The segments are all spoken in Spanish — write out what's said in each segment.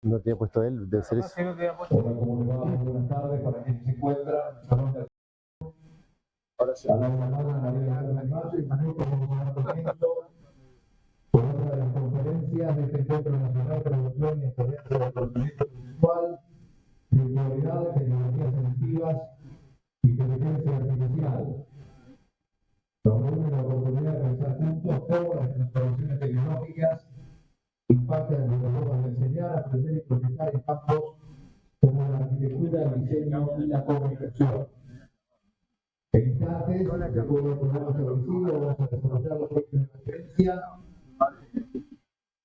No tenía puesto él, debe ser eso. Hola, ¿cómo le va? Muy buenas tardes para quien se encuentra. Ahora sí. A la hermana María del Carmen Mayo y minutos vamos a dar comienzo con otra de las conferencias de este Encuentro Nacional Producción y Experiencia del Conocimiento Virtual, Virtualidad, Tecnologías Sensitivas y Inteligencia Artificial. Nos reúne la oportunidad de pensar juntos cómo las transformaciones tecnológicas impactan en nuestras formas de enseñar, aprender y proyectar en campos como la arquitectura, el diseño y la comunicación. En instantes, de acuerdo al programa establecido, vamos a desarrollar la próxima conferencia.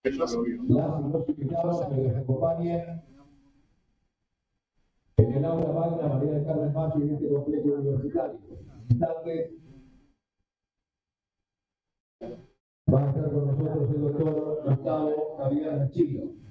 Las y los invitados que les acompañen en el aula magna María del Carmen Mayo y en este complejo universitario. En instantes, va a estar con nosotros el doctor Gustavo Javier Ranchillo.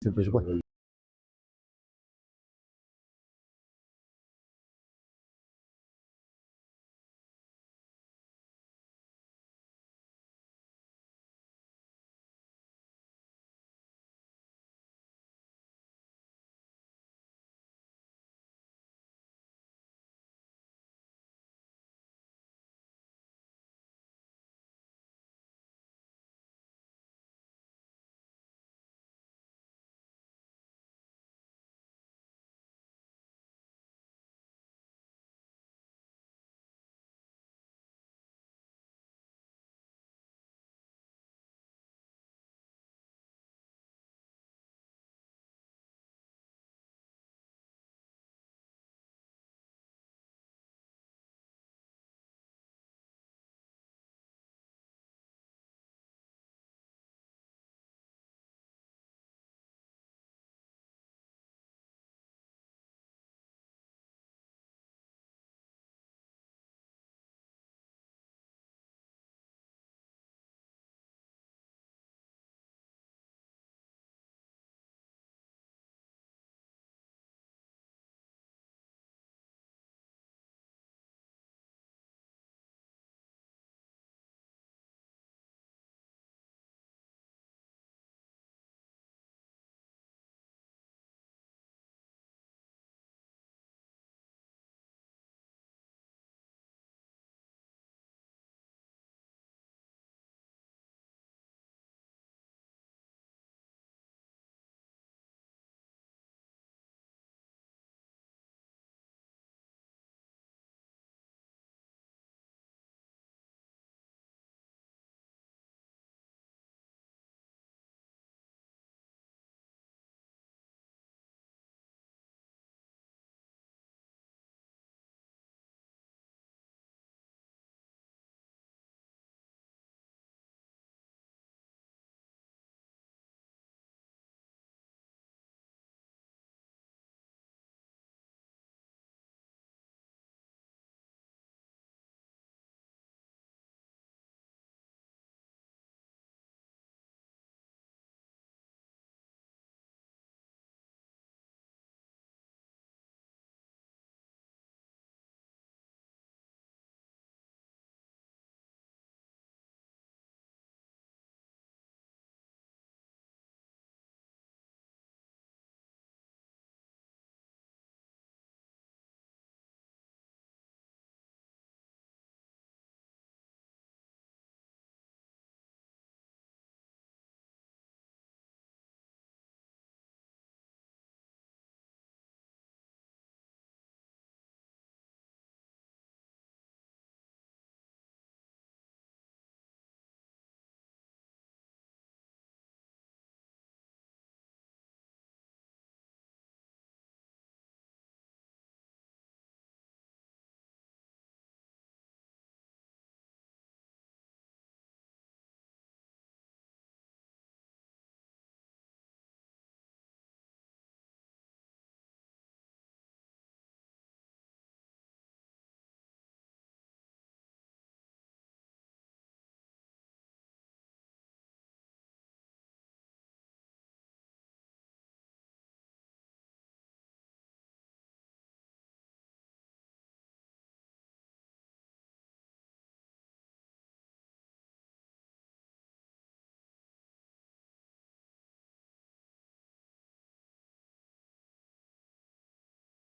el presupuesto.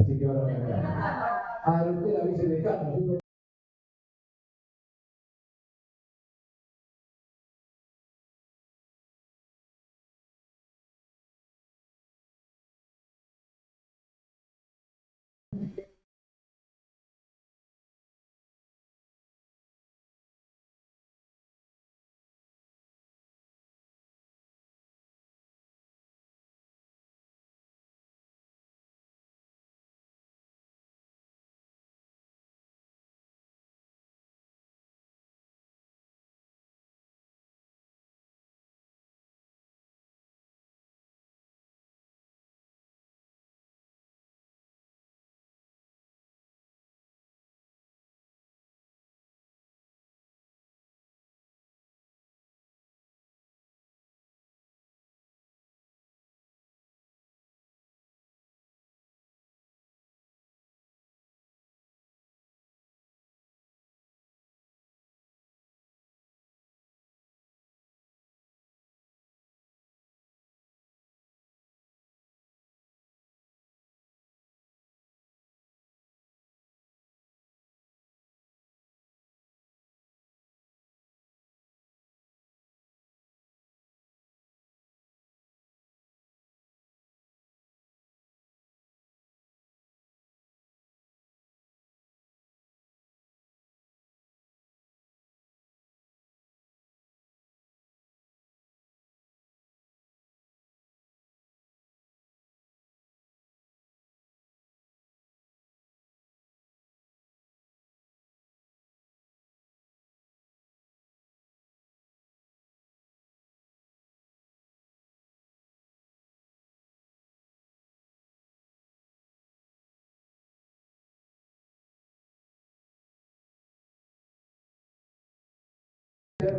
Así que van a ver. A usted la vicedecana.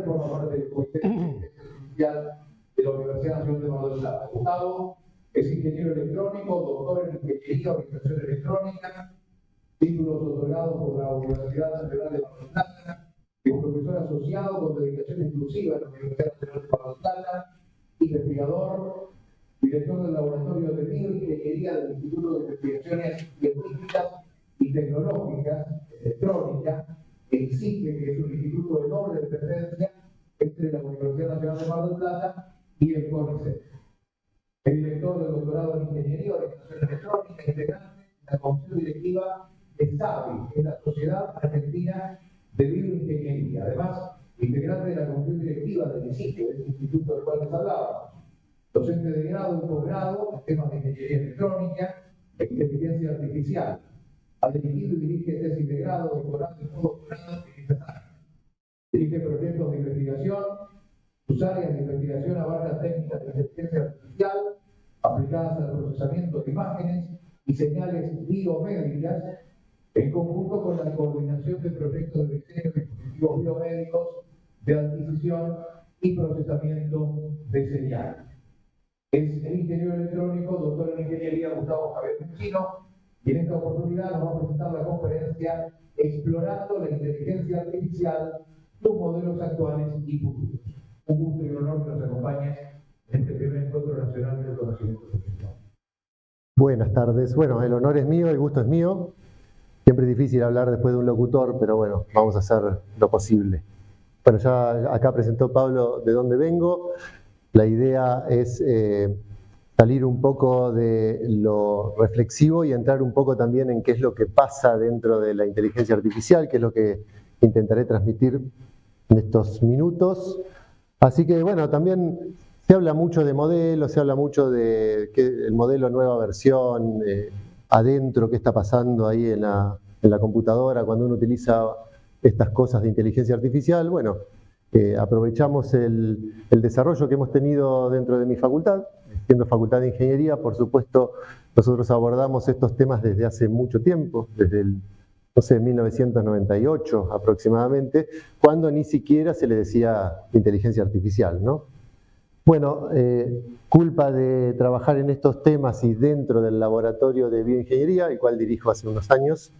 forma parte del Comité de Inteligencia Artificial de la Universidad Nacional de Mar del Plata. Gustavo es ingeniero electrónico, doctor en Ingeniería de Organización Electrónica, títulos otorgados por la Universidad Nacional de Mar del Plata, es profesor asociado con dedicación exclusiva en la Universidad Nacional de Mar del Plata, investigador, director del Laboratorio de Bioingeniería del Instituto de Investigaciones Científicas y Tecnológicas Electrónicas, el CICE, que es un instituto de doble dependencia entre la Universidad Nacional de Mar del Plata y el CONICET. Es director del doctorado en Ingeniería de Organización Electrónica, integrante de la comisión directiva de SABI, que es la Sociedad Argentina de Bioingeniería. Además, integrante de la comisión directiva del ICITE, del instituto del cual les hablábamos. Docente de grado y posgrado en temas de ingeniería electrónica e inteligencia artificial. Ha dirigido y dirige tesis de grado, doctorado y postdoctorado en estas áreas. Dirige proyectos de investigación. Sus áreas de investigación abarcan técnicas de inteligencia artificial aplicadas al procesamiento de imágenes y señales biomédicas, en conjunto con la coordinación de proyectos de diseño de dispositivos biomédicos de adquisición y procesamiento de señales. Es el ingeniero electrónico, doctor en ingeniería Gustavo Javier Muccino, y en esta oportunidad nos va a presentar la conferencia Explorando la inteligencia artificial, sus modelos actuales y futuros. Un gusto y un honor que nos acompañe en este primer encuentro nacional del conocimiento artificial. Buenas tardes. Bueno, el honor es mío, el gusto es mío. Siempre es difícil hablar después de un locutor, pero bueno, vamos a hacer lo posible. Bueno, ya acá presentó Pablo de dónde vengo. La idea es salir un poco de lo reflexivo y entrar un poco también en qué es lo que pasa dentro de la inteligencia artificial, que es lo que intentaré transmitir en estos minutos. Así que bueno, también se habla mucho de modelos, se habla mucho de el modelo nueva versión, adentro, qué está pasando ahí en la computadora cuando uno utiliza estas cosas de inteligencia artificial. Bueno, aprovechamos el desarrollo que hemos tenido dentro de mi facultad, siendo Facultad de Ingeniería. Por supuesto, nosotros abordamos estos temas desde hace mucho tiempo, desde el, no sé, 1998 aproximadamente, cuando ni siquiera se le decía inteligencia artificial, ¿no? Bueno, culpa de trabajar en estos temas y dentro del laboratorio de bioingeniería, el cual dirijo hace unos años,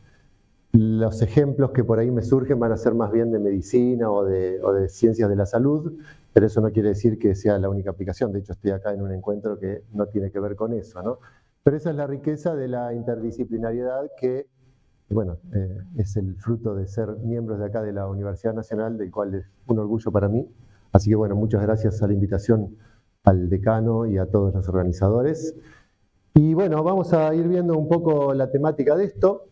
los ejemplos que por ahí me surgen van a ser más bien de medicina o de ciencias de la salud, pero eso no quiere decir que sea la única aplicación. De hecho, estoy acá en un encuentro que no tiene que ver con eso, ¿no? Pero esa es la riqueza de la interdisciplinariedad que, bueno, es el fruto de ser miembros de acá de la Universidad Nacional, del cual es un orgullo para mí. Así que, bueno, muchas gracias a la invitación al decano y a todos los organizadores. Y bueno, vamos a ir viendo un poco la temática de esto.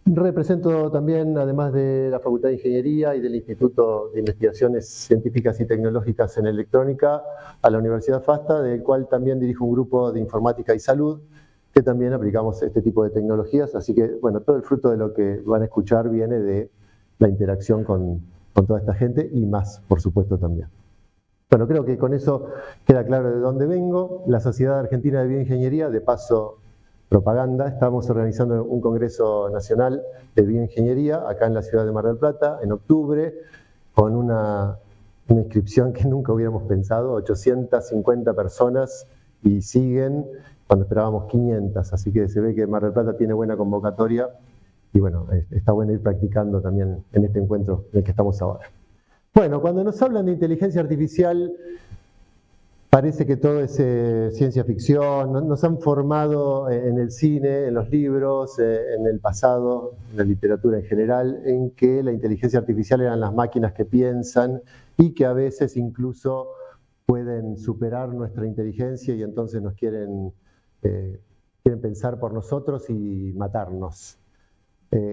Represento también, además de la Facultad de Ingeniería y del Instituto de Investigaciones Científicas y Tecnológicas en Electrónica, a la Universidad FASTA, del cual también dirijo un grupo de Informática y Salud, que también aplicamos este tipo de tecnologías. Así que, bueno, todo el fruto de lo que van a escuchar viene de la interacción con toda esta gente y más, por supuesto, también. Bueno, creo que con eso queda claro de dónde vengo. La Sociedad Argentina de Bioingeniería, de paso, propaganda, estamos organizando un congreso nacional de bioingeniería acá en la ciudad de Mar del Plata en octubre, con una inscripción que nunca hubiéramos pensado, 850 personas, y siguen cuando esperábamos 500, así que se ve que Mar del Plata tiene buena convocatoria y bueno, está bueno ir practicando también en este encuentro en el que estamos ahora. Bueno, cuando nos hablan de inteligencia artificial, parece que todo es ciencia ficción. Nos han formado en el cine, en los libros, en el pasado, en la literatura en general, en que la inteligencia artificial eran las máquinas que piensan y que a veces incluso pueden superar nuestra inteligencia y entonces nos quieren pensar por nosotros y matarnos.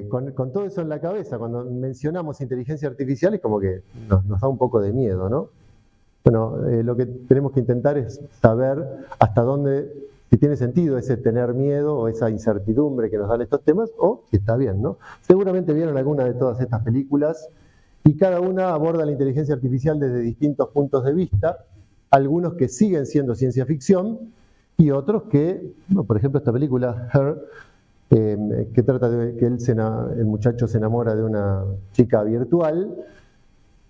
Con todo eso en la cabeza, cuando mencionamos inteligencia artificial es como que nos da un poco de miedo, ¿no? Bueno, lo que tenemos que intentar es saber hasta dónde, si tiene sentido ese tener miedo o esa incertidumbre que nos dan estos temas, o si está bien, ¿no? Seguramente vieron alguna de todas estas películas y cada una aborda la inteligencia artificial desde distintos puntos de vista, algunos que siguen siendo ciencia ficción y otros que, bueno, por ejemplo, esta película, Her, que trata de que el muchacho se enamora de una chica virtual,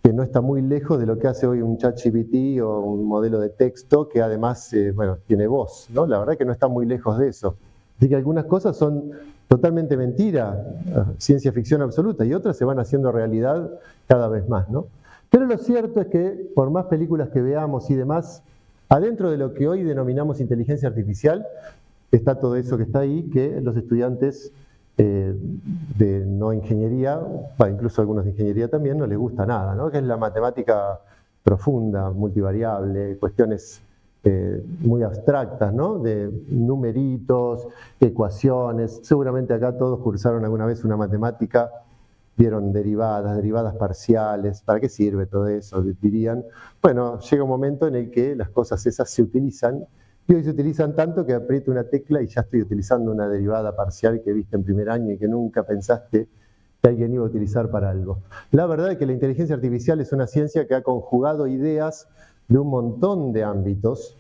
que no está muy lejos de lo que hace hoy un ChatGPT o un modelo de texto que además bueno, tiene voz, ¿no? La verdad que no está muy lejos de eso. Así que algunas cosas son totalmente mentira, ciencia ficción absoluta, y otras se van haciendo realidad cada vez más, ¿no? Pero lo cierto es que por más películas que veamos y demás, adentro de lo que hoy denominamos inteligencia artificial, está todo eso que está ahí, que los estudiantes de no ingeniería, incluso algunos de ingeniería también, no les gusta nada, ¿no? Que es la matemática profunda, multivariable, cuestiones muy abstractas, ¿no? De numeritos, ecuaciones. Seguramente acá todos cursaron alguna vez una matemática, vieron derivadas parciales. ¿Para qué sirve todo eso? Dirían. Bueno, llega un momento en el que las cosas esas se utilizan, y hoy se utilizan tanto que aprieto una tecla y ya estoy utilizando una derivada parcial que viste en primer año y que nunca pensaste que alguien iba a utilizar para algo. La verdad es que la inteligencia artificial es una ciencia que ha conjugado ideas de un montón de ámbitos,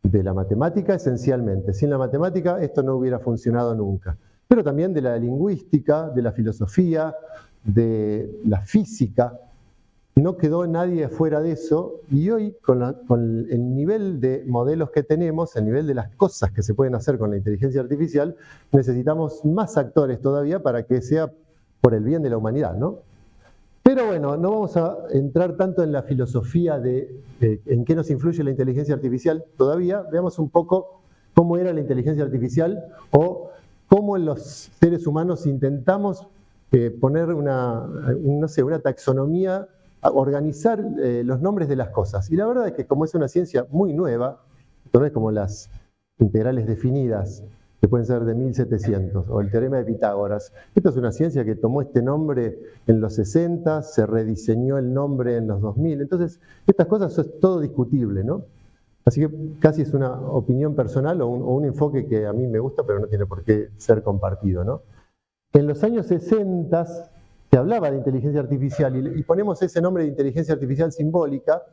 de la matemática esencialmente. Sin la matemática esto no hubiera funcionado nunca. Pero también de la lingüística, de la filosofía, de la física. No quedó nadie fuera de eso, y hoy con el nivel de modelos que tenemos, el nivel de las cosas que se pueden hacer con la inteligencia artificial, necesitamos más actores todavía para que sea por el bien de la humanidad, ¿no? Pero bueno, no vamos a entrar tanto en la filosofía de en qué nos influye la inteligencia artificial todavía. Veamos un poco cómo era la inteligencia artificial o cómo los seres humanos intentamos poner no sé, una taxonomía, organizar los nombres de las cosas. Y la verdad es que como es una ciencia muy nueva, no es como las integrales definidas, que pueden ser de 1700, o el teorema de Pitágoras. Esta es una ciencia que tomó este nombre en los 60, se rediseñó el nombre en los 2000, entonces estas cosas es todo discutible, ¿no? Así que casi es una opinión personal o un enfoque que a mí me gusta, pero no tiene por qué ser compartido, ¿no? En los años 60 se hablaba de inteligencia artificial y ponemos ese nombre de inteligencia artificial simbólica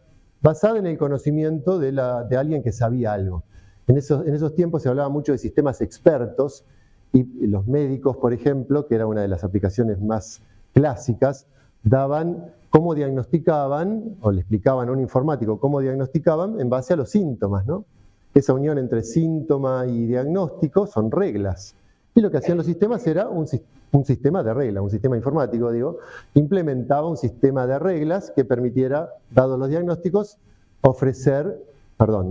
basada en el conocimiento de alguien que sabía algo. En esos tiempos se hablaba mucho de sistemas expertos y los médicos, por ejemplo, que era una de las aplicaciones más clásicas, daban cómo diagnosticaban, o le explicaban a un informático cómo diagnosticaban en base a los síntomas, ¿no? Esa unión entre síntoma y diagnóstico son reglas. Y lo que hacían los sistemas era un sistema de reglas, un sistema informático, digo, implementaba un sistema de reglas que permitiera, dados los diagnósticos,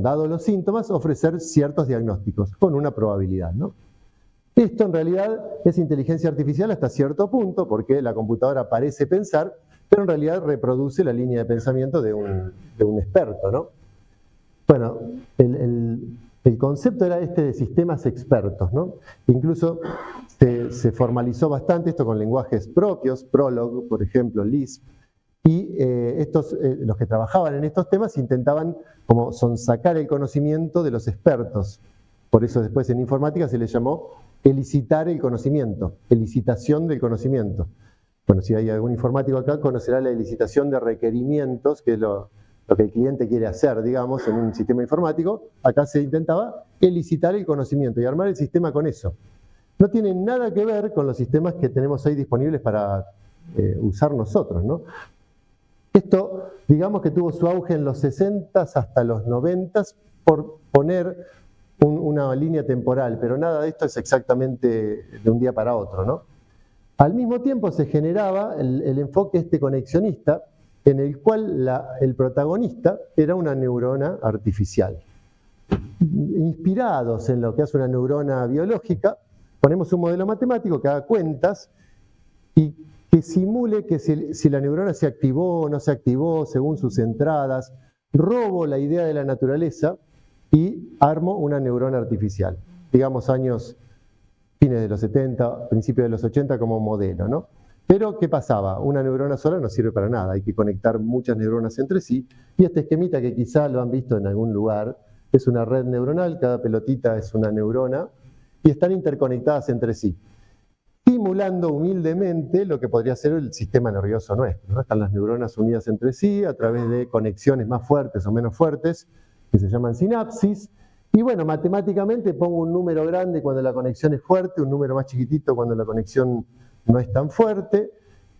dados los síntomas, ofrecer ciertos diagnósticos con una probabilidad, ¿no? Esto en realidad es inteligencia artificial hasta cierto punto, porque la computadora parece pensar, pero en realidad reproduce la línea de pensamiento de un experto, ¿no? Bueno, el concepto era este de sistemas expertos, ¿no? Incluso se formalizó bastante esto con lenguajes propios, Prolog, por ejemplo, Lisp, y los que trabajaban en estos temas intentaban como sonsacar el conocimiento de los expertos. Por eso después en informática se le llamó elicitar el conocimiento, elicitación del conocimiento. Bueno, si hay algún informático acá, conocerá la elicitación de requerimientos, que es lo que el cliente quiere hacer, digamos, en un sistema informático. Acá se intentaba elicitar el conocimiento y armar el sistema con eso. No tiene nada que ver con los sistemas que tenemos hoy disponibles para usar nosotros, ¿no? Esto, digamos que tuvo su auge en los 60 hasta los 90, por poner una línea temporal, pero nada de esto es exactamente de un día para otro, ¿no? Al mismo tiempo se generaba el enfoque conexionista, en el cual el protagonista era una neurona artificial. Inspirados en lo que hace una neurona biológica, ponemos un modelo matemático que haga cuentas y que simule que si la neurona se activó o no se activó según sus entradas. Robo la idea de la naturaleza y armo una neurona artificial. Digamos fines de los 70, principios de los 80 como modelo, ¿no? Pero, ¿qué pasaba? Una neurona sola no sirve para nada, hay que conectar muchas neuronas entre sí, y este esquemita que quizá lo han visto en algún lugar, es una red neuronal, cada pelotita es una neurona, y están interconectadas entre sí, simulando humildemente lo que podría ser el sistema nervioso nuestro, ¿no? Están las neuronas unidas entre sí a través de conexiones más fuertes o menos fuertes, que se llaman sinapsis, y bueno, matemáticamente pongo un número grande cuando la conexión es fuerte, un número más chiquitito cuando la conexión no es tan fuerte,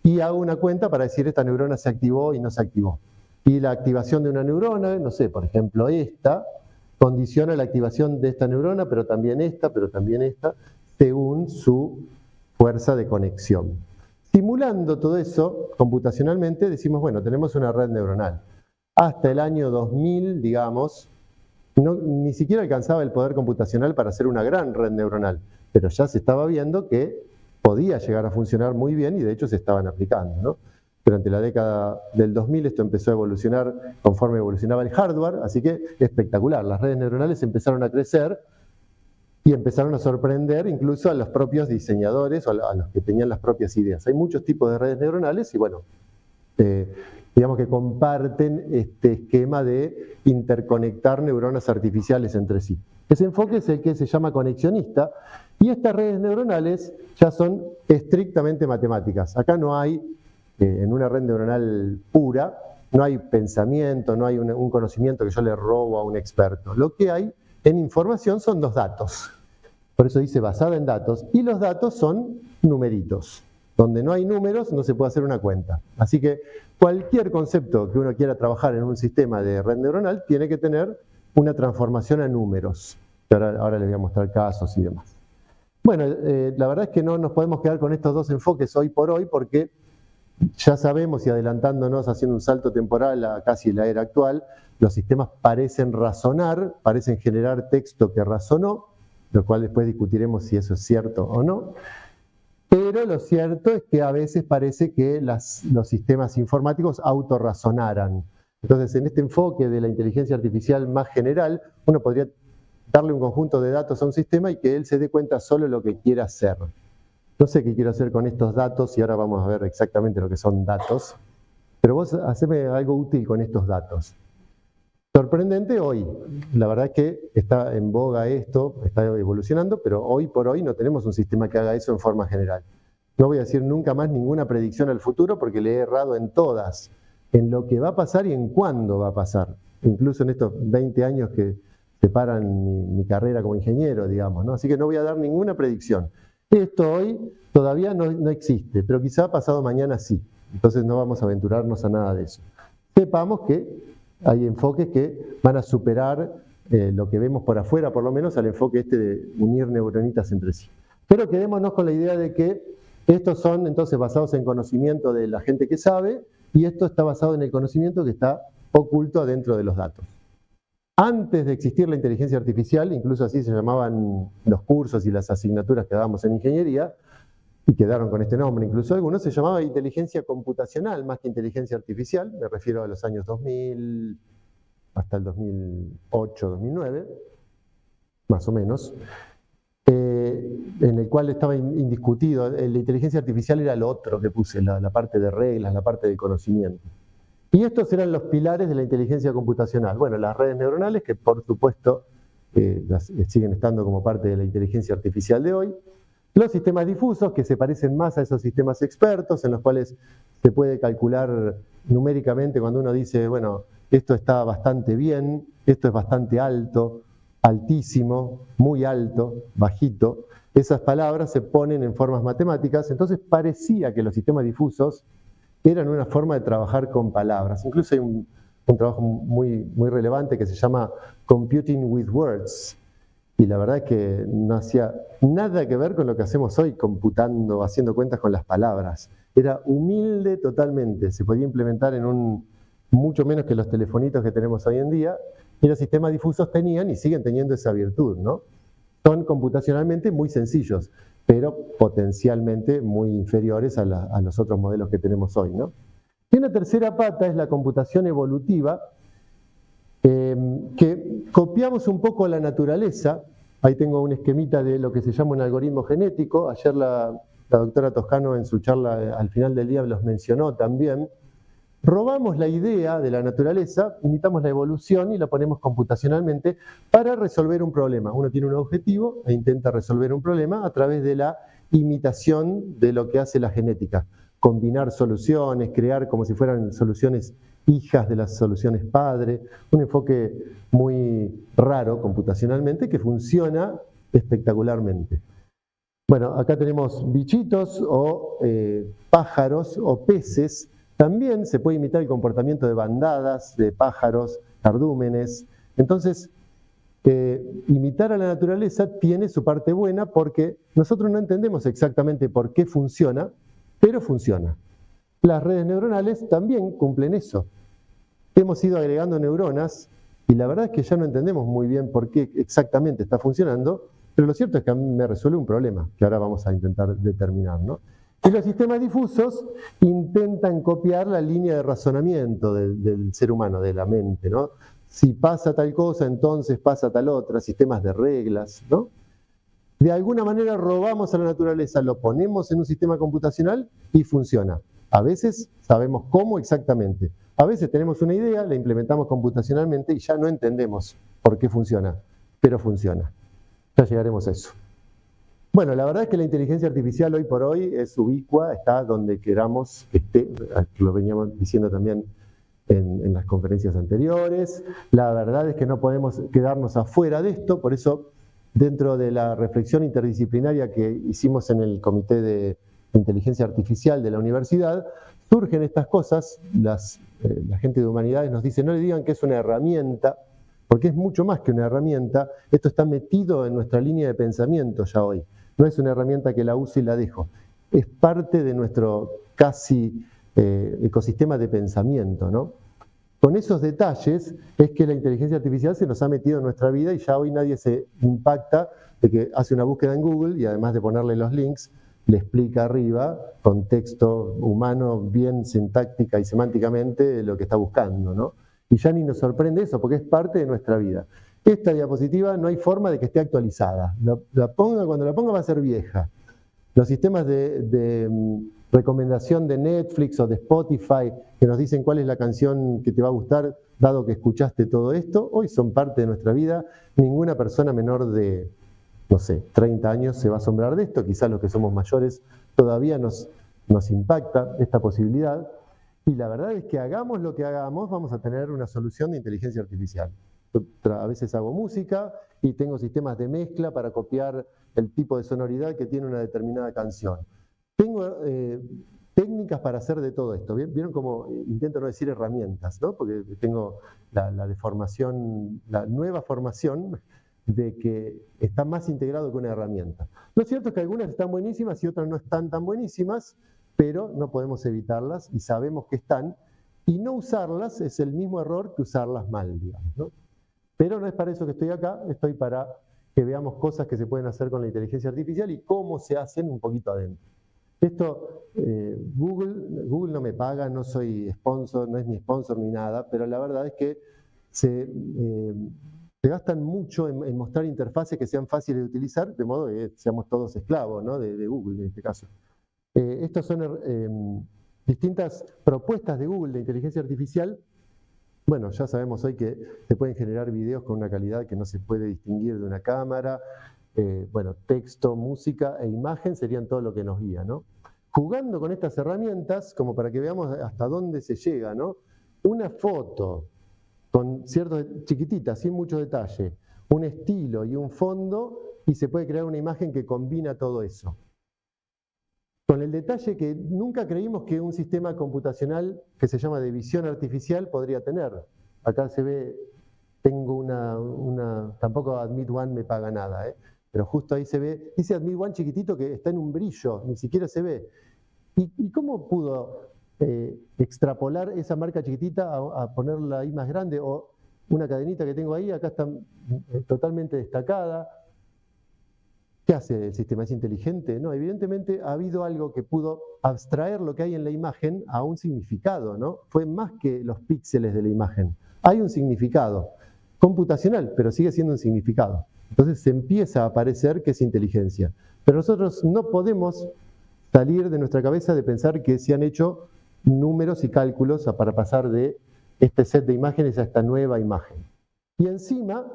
y hago una cuenta para decir esta neurona se activó y no se activó. Y la activación de una neurona, no sé, por ejemplo esta, condiciona la activación de esta neurona, pero también esta, según su fuerza de conexión. Simulando todo eso computacionalmente, decimos, bueno, tenemos una red neuronal. Hasta el año 2000, digamos, ni siquiera alcanzaba el poder computacional para hacer una gran red neuronal, pero ya se estaba viendo que podía llegar a funcionar muy bien y de hecho se estaban aplicando, ¿no? Durante la década del 2000 esto empezó a evolucionar conforme evolucionaba el hardware, así que espectacular, las redes neuronales empezaron a crecer y empezaron a sorprender incluso a los propios diseñadores o a los que tenían las propias ideas. Hay muchos tipos de redes neuronales y bueno, digamos que comparten este esquema de interconectar neuronas artificiales entre sí. Ese enfoque es el que se llama conexionista y estas redes neuronales ya son estrictamente matemáticas. Acá no hay, en una red neuronal pura, no hay pensamiento, no hay un conocimiento que yo le robo a un experto. Lo que hay en información son los datos. Por eso dice basada en datos. Y los datos son numeritos. Donde no hay números no se puede hacer una cuenta. Así que cualquier concepto que uno quiera trabajar en un sistema de red neuronal tiene que tener una transformación a números. Ahora les voy a mostrar casos y demás. Bueno, la verdad es que no nos podemos quedar con estos dos enfoques hoy por hoy porque ya sabemos, y adelantándonos, haciendo un salto temporal a casi la era actual, los sistemas parecen razonar, parecen generar texto que razonó, lo cual después discutiremos si eso es cierto o no. Pero lo cierto es que a veces parece que los sistemas informáticos autorrazonaran. Entonces, en este enfoque de la inteligencia artificial más general, uno podría darle un conjunto de datos a un sistema y que él se dé cuenta solo de lo que quiera hacer. No sé qué quiero hacer con estos datos y ahora vamos a ver exactamente lo que son datos, pero vos haceme algo útil con estos datos. Sorprendente hoy, la verdad es que está en boga esto, está evolucionando, pero hoy por hoy no tenemos un sistema que haga eso en forma general. No voy a decir nunca más ninguna predicción al futuro porque le he errado en todas, en lo que va a pasar y en cuándo va a pasar. Incluso en estos 20 años que separan mi carrera como ingeniero, digamos, ¿no? Así que no voy a dar ninguna predicción. Esto hoy todavía no existe, pero quizá pasado mañana sí. Entonces no vamos a aventurarnos a nada de eso. Sepamos que hay enfoques que van a superar lo que vemos por afuera, por lo menos, al enfoque este de unir neuronitas entre sí. Pero quedémonos con la idea de que estos son entonces basados en conocimiento de la gente que sabe y esto está basado en el conocimiento que está oculto adentro de los datos. Antes de existir la inteligencia artificial, incluso así se llamaban los cursos y las asignaturas que dábamos en ingeniería, y quedaron con este nombre, incluso algunos, se llamaba inteligencia computacional más que inteligencia artificial, me refiero a los años 2000 hasta el 2008, 2009, más o menos, en el cual estaba indiscutido, la inteligencia artificial era lo otro que puse, la parte de reglas, la parte de conocimiento. Y estos eran los pilares de la inteligencia computacional. Bueno, las redes neuronales, que por supuesto siguen estando como parte de la inteligencia artificial de hoy. Los sistemas difusos, que se parecen más a esos sistemas expertos, en los cuales se puede calcular numéricamente cuando uno dice, bueno, esto está bastante bien, esto es bastante alto, altísimo, muy alto, bajito. Esas palabras se ponen en formas matemáticas, entonces parecía que los sistemas difusos eran una forma de trabajar con palabras. Incluso hay un trabajo muy relevante que se llama Computing with Words. Y la verdad es que no hacía nada que ver con lo que hacemos hoy, computando, haciendo cuentas con las palabras. Era humilde totalmente, se podía implementar en mucho menos que los telefonitos que tenemos hoy en día, y los sistemas difusos tenían y siguen teniendo esa virtud, ¿no? Son computacionalmente muy sencillos, pero potencialmente muy inferiores a los otros modelos que tenemos hoy, ¿no? Y una tercera pata es la computación evolutiva, que copiamos un poco la naturaleza. Ahí tengo un esquemita de lo que se llama un algoritmo genético. Ayer la doctora Toscano en su charla al final del día los mencionó también. Robamos la idea de la naturaleza, imitamos la evolución y la ponemos computacionalmente para resolver un problema. Uno tiene un objetivo e intenta resolver un problema a través de la imitación de lo que hace la genética. Combinar soluciones, crear como si fueran soluciones hijas de las soluciones padre, un enfoque muy raro computacionalmente que funciona espectacularmente. Bueno, acá tenemos bichitos o pájaros o peces. También se puede imitar el comportamiento de bandadas de pájaros, cardúmenes. Entonces, imitar a la naturaleza tiene su parte buena porque nosotros no entendemos exactamente por qué funciona, pero funciona. Las redes neuronales también cumplen eso. Hemos ido agregando neuronas y la verdad es que ya no entendemos muy bien por qué exactamente está funcionando, pero lo cierto es que a mí me resuelve un problema que ahora vamos a intentar determinar, ¿no? Y los sistemas difusos intentan copiar la línea de razonamiento del ser humano, de la mente, ¿no? Si pasa tal cosa, entonces pasa tal otra, sistemas de reglas, ¿no? De alguna manera robamos a la naturaleza, lo ponemos en un sistema computacional y funciona. A veces sabemos cómo exactamente. A veces tenemos una idea, la implementamos computacionalmente y ya no entendemos por qué funciona, pero funciona. Ya llegaremos a eso. Bueno, la verdad es que la inteligencia artificial hoy por hoy es ubicua, está donde queramos que esté, lo veníamos diciendo también en las conferencias anteriores. La verdad es que no podemos quedarnos afuera de esto, por eso dentro de la reflexión interdisciplinaria que hicimos en el Comité de Inteligencia Artificial de la universidad, surgen estas cosas. La gente de humanidades nos dice, no le digan que es una herramienta, porque es mucho más que una herramienta. Esto está metido en nuestra línea de pensamiento ya hoy. No es una herramienta que la uso y la dejo. Es parte de nuestro casi ecosistema de pensamiento, ¿no? Con esos detalles es que la inteligencia artificial se nos ha metido en nuestra vida y ya hoy nadie se impacta de que hace una búsqueda en Google y además de ponerle los links, le explica arriba, con texto humano, bien sintáctica y semánticamente, lo que está buscando, ¿no? Y ya ni nos sorprende eso, porque es parte de nuestra vida. Esta diapositiva no hay forma de que esté actualizada. Cuando la ponga va a ser vieja. Los sistemas de recomendación de Netflix o de Spotify que nos dicen cuál es la canción que te va a gustar, dado que escuchaste todo esto, hoy son parte de nuestra vida. Ninguna persona menor de, no sé, 30 años se va a asombrar de esto. Quizás los que somos mayores todavía nos impacta esta posibilidad. Y la verdad es que hagamos lo que hagamos, vamos a tener una solución de inteligencia artificial. A veces hago música y tengo sistemas de mezcla para copiar el tipo de sonoridad que tiene una determinada canción. Tengo técnicas para hacer de todo esto. ¿Vieron cómo intento no decir herramientas, ¿no? Porque tengo la deformación, la nueva formación de que está más integrado que una herramienta. Lo cierto es que algunas están buenísimas y otras no están tan buenísimas, pero no podemos evitarlas y sabemos que están, y no usarlas es el mismo error que usarlas mal, digamos, ¿no? Pero no es para eso que estoy acá, estoy para que veamos cosas que se pueden hacer con la inteligencia artificial y cómo se hacen un poquito adentro. Esto, Google no me paga, no soy sponsor, no es ni sponsor ni nada, pero la verdad es que se gastan mucho en mostrar interfaces que sean fáciles de utilizar, de modo que seamos todos esclavos, ¿no? de Google en este caso. Estas son distintas propuestas de Google de inteligencia artificial. Bueno, ya sabemos hoy que se pueden generar videos con una calidad que no se puede distinguir de una cámara. Bueno, texto, música e imagen serían todo lo que nos guía, ¿no? Jugando con estas herramientas, como para que veamos hasta dónde se llega, ¿no? Una foto con ciertos chiquititas, sin mucho detalle, un estilo y un fondo, y se puede crear una imagen que combina todo eso. Con el detalle que nunca creímos que un sistema computacional que se llama de visión artificial podría tener. Acá se ve, tengo tampoco Admit One me paga nada, pero justo ahí se ve, dice Admit One chiquitito que está en un brillo, ni siquiera se ve. ¿Y cómo pudo extrapolar esa marca chiquitita a ponerla ahí más grande? O una cadenita que tengo ahí, acá está totalmente destacada. ¿Qué hace el sistema? ¿Es inteligente? No, evidentemente ha habido algo que pudo abstraer lo que hay en la imagen a un significado, ¿no? Fue más que los píxeles de la imagen. Hay un significado computacional, pero sigue siendo un significado. Entonces se empieza a parecer que es inteligencia. Pero nosotros no podemos salir de nuestra cabeza de pensar que se han hecho números y cálculos para pasar de este set de imágenes a esta nueva imagen. Y encima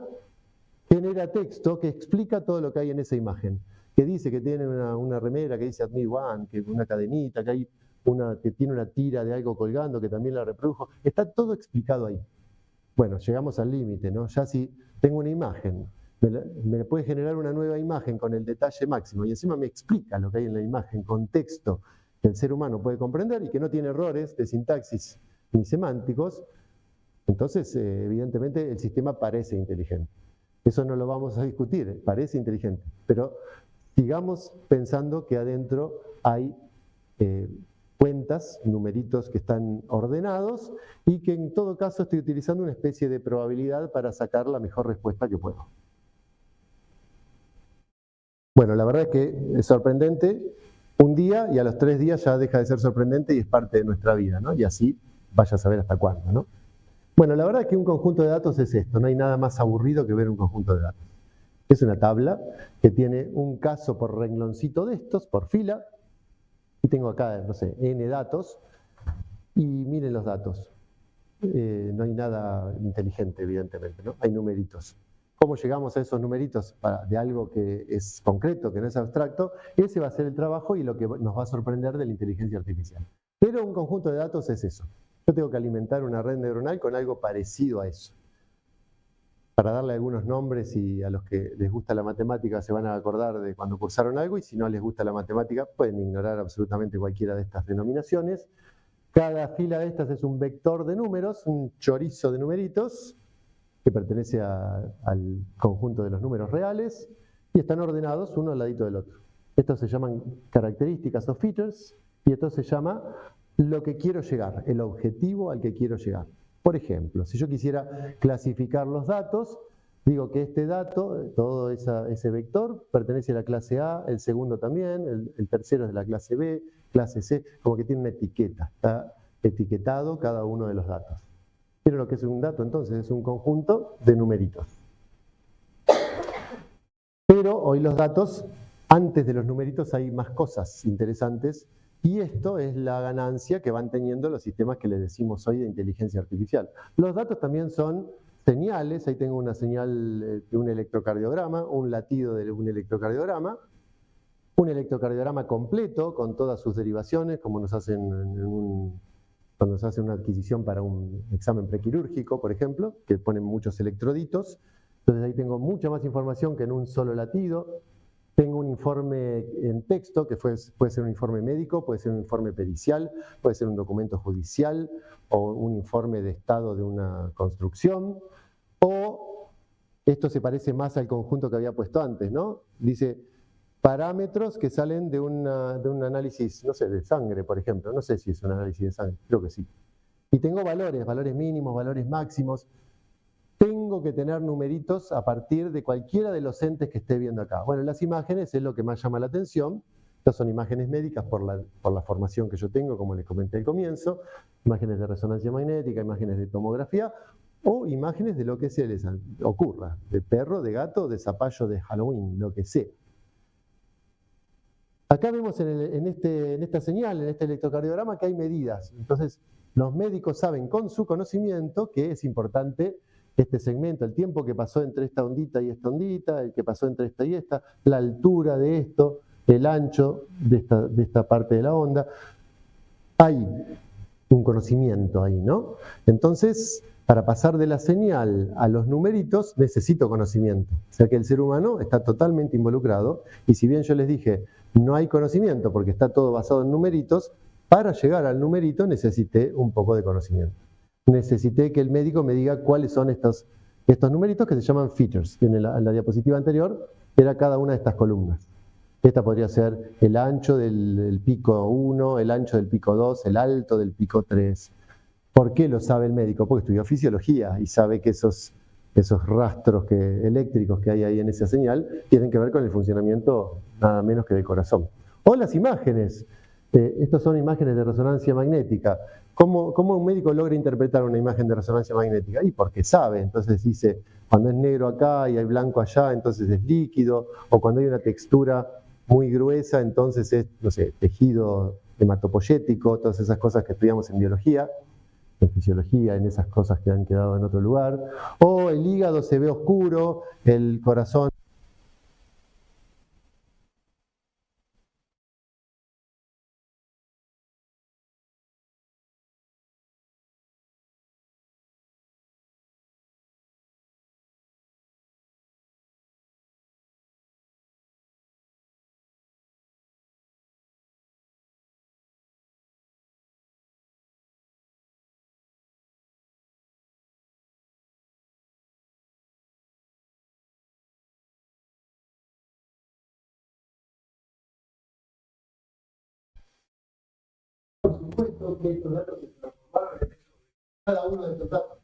genera texto que explica todo lo que hay en esa imagen, que dice que tiene una remera que dice Admit One, que una cadenita, que hay que tiene una tira de algo colgando, que también la reprodujo. Está todo explicado ahí. Bueno, llegamos al límite, ¿no? Ya si tengo una imagen me puede generar una nueva imagen con el detalle máximo y encima me explica lo que hay en la imagen con texto que el ser humano puede comprender y que no tiene errores de sintaxis ni semánticos, entonces evidentemente el sistema parece inteligente. Eso no lo vamos a discutir, parece inteligente, pero sigamos pensando que adentro hay cuentas, numeritos que están ordenados y que en todo caso estoy utilizando una especie de probabilidad para sacar la mejor respuesta que puedo. Bueno, la verdad es que es sorprendente un día y a los 3 días ya deja de ser sorprendente y es parte de nuestra vida, ¿no? Y así vaya a saber hasta cuándo, ¿no? Bueno, la verdad es que un conjunto de datos es esto, no hay nada más aburrido que ver un conjunto de datos. Es una tabla que tiene un caso por rengloncito de estos, por fila, y tengo acá, no sé, n datos, y miren los datos. No hay nada inteligente, evidentemente, ¿no? Hay numeritos. ¿Cómo llegamos a esos numeritos de algo que es concreto, que no es abstracto? Ese va a ser el trabajo y lo que nos va a sorprender de la inteligencia artificial. Pero un conjunto de datos es eso. Yo tengo que alimentar una red neuronal con algo parecido a eso. Para darle algunos nombres, y a los que les gusta la matemática se van a acordar de cuando cursaron algo, y si no les gusta la matemática pueden ignorar absolutamente cualquiera de estas denominaciones. Cada fila de estas es un vector de números, un chorizo de numeritos, que pertenece al conjunto de los números reales, y están ordenados uno al ladito del otro. Estos se llaman características o features, y esto se llama lo que quiero llegar, el objetivo al que quiero llegar. Por ejemplo, si yo quisiera clasificar los datos, digo que este dato, todo ese vector, pertenece a la clase A, el segundo también, el tercero es de la clase B, clase C, como que tiene una etiqueta, está etiquetado cada uno de los datos. ¿Vieron lo que es un dato? Entonces es un conjunto de numeritos. Pero hoy los datos, antes de los numeritos hay más cosas interesantes, y esto es la ganancia que van teniendo los sistemas que les decimos hoy de inteligencia artificial. Los datos también son señales, ahí tengo una señal de un electrocardiograma, un latido de un electrocardiograma completo con todas sus derivaciones, como nos hacen cuando se hace una adquisición para un examen prequirúrgico, por ejemplo, que ponen muchos electroditos. Entonces ahí tengo mucha más información que en un solo latido. Tengo un informe en texto, que puede ser un informe médico, puede ser un informe pericial, puede ser un documento judicial, o un informe de estado de una construcción, o esto se parece más al conjunto que había puesto antes, ¿no? Dice parámetros que salen de un análisis, no sé, de sangre, por ejemplo. No sé si es un análisis de sangre, creo que sí. Y tengo valores mínimos, valores máximos. Tengo que tener numeritos a partir de cualquiera de los entes que esté viendo acá. Bueno, las imágenes es lo que más llama la atención. Estas son imágenes médicas por la formación que yo tengo, como les comenté al comienzo, imágenes de resonancia magnética, imágenes de tomografía, o imágenes de lo que se les ocurra, de perro, de gato, de zapallo de Halloween, lo que sea. Acá vemos en esta señal, en este electrocardiograma, que hay medidas. Entonces, los médicos saben con su conocimiento que es importante este segmento, el tiempo que pasó entre esta ondita y esta ondita, el que pasó entre esta y esta, la altura de esto, el ancho de esta parte de la onda. Hay un conocimiento ahí, ¿no? Entonces, para pasar de la señal a los numeritos, necesito conocimiento. O sea que el ser humano está totalmente involucrado, y si bien yo les dije, no hay conocimiento porque está todo basado en numeritos, para llegar al numerito necesité un poco de conocimiento. Necesité que el médico me diga cuáles son estos numeritos que se llaman features. En la diapositiva anterior era cada una de estas columnas. Esta podría ser el ancho del pico 1, el ancho del pico 2, el alto del pico 3. ¿Por qué lo sabe el médico? Porque estudió fisiología y sabe que esos rastros eléctricos que hay ahí en esa señal tienen que ver con el funcionamiento nada menos que del corazón. O las imágenes. Estas son imágenes de resonancia magnética. ¿Cómo un médico logra interpretar una imagen de resonancia magnética? Y porque sabe. Entonces dice, cuando es negro acá y hay blanco allá, entonces es líquido. O cuando hay una textura muy gruesa, entonces es, no sé, tejido hematopoyético, todas esas cosas que estudiamos en biología, en fisiología, en esas cosas que han quedado en otro lugar. O el hígado se ve oscuro, el corazón demostró que estos datos se transformaron en cada uno de estos datos,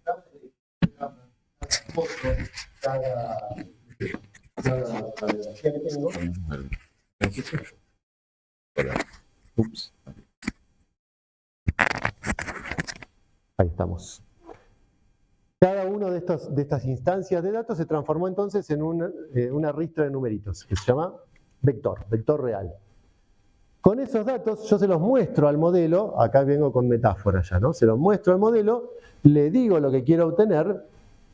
cada fotografía que tengo. Ups. Ahí estamos. Cada una de estas instancias de datos se transformó entonces en una ristra de numeritos que se llama vector real. Con esos datos yo se los muestro al modelo, acá vengo con metáfora ya, ¿no? Se los muestro al modelo, le digo lo que quiero obtener.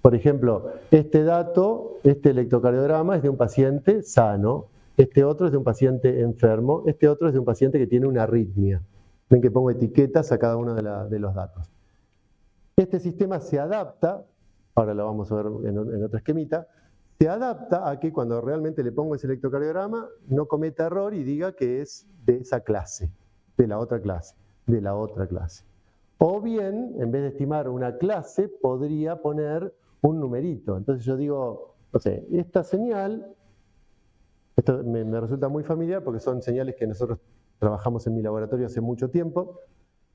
Por ejemplo, este dato, este electrocardiograma es de un paciente sano, este otro es de un paciente enfermo, este otro es de un paciente que tiene una arritmia. Ven que pongo etiquetas a cada uno de los datos. Este sistema se adapta, ahora lo vamos a ver en otro esquemita, se adapta a que cuando realmente le pongo ese electrocardiograma no cometa error y diga que es de esa clase, de la otra clase, de la otra clase. O bien, en vez de estimar una clase, podría poner un numerito. Entonces yo digo, no sé, esta señal, esto me resulta muy familiar porque son señales que nosotros trabajamos en mi laboratorio hace mucho tiempo,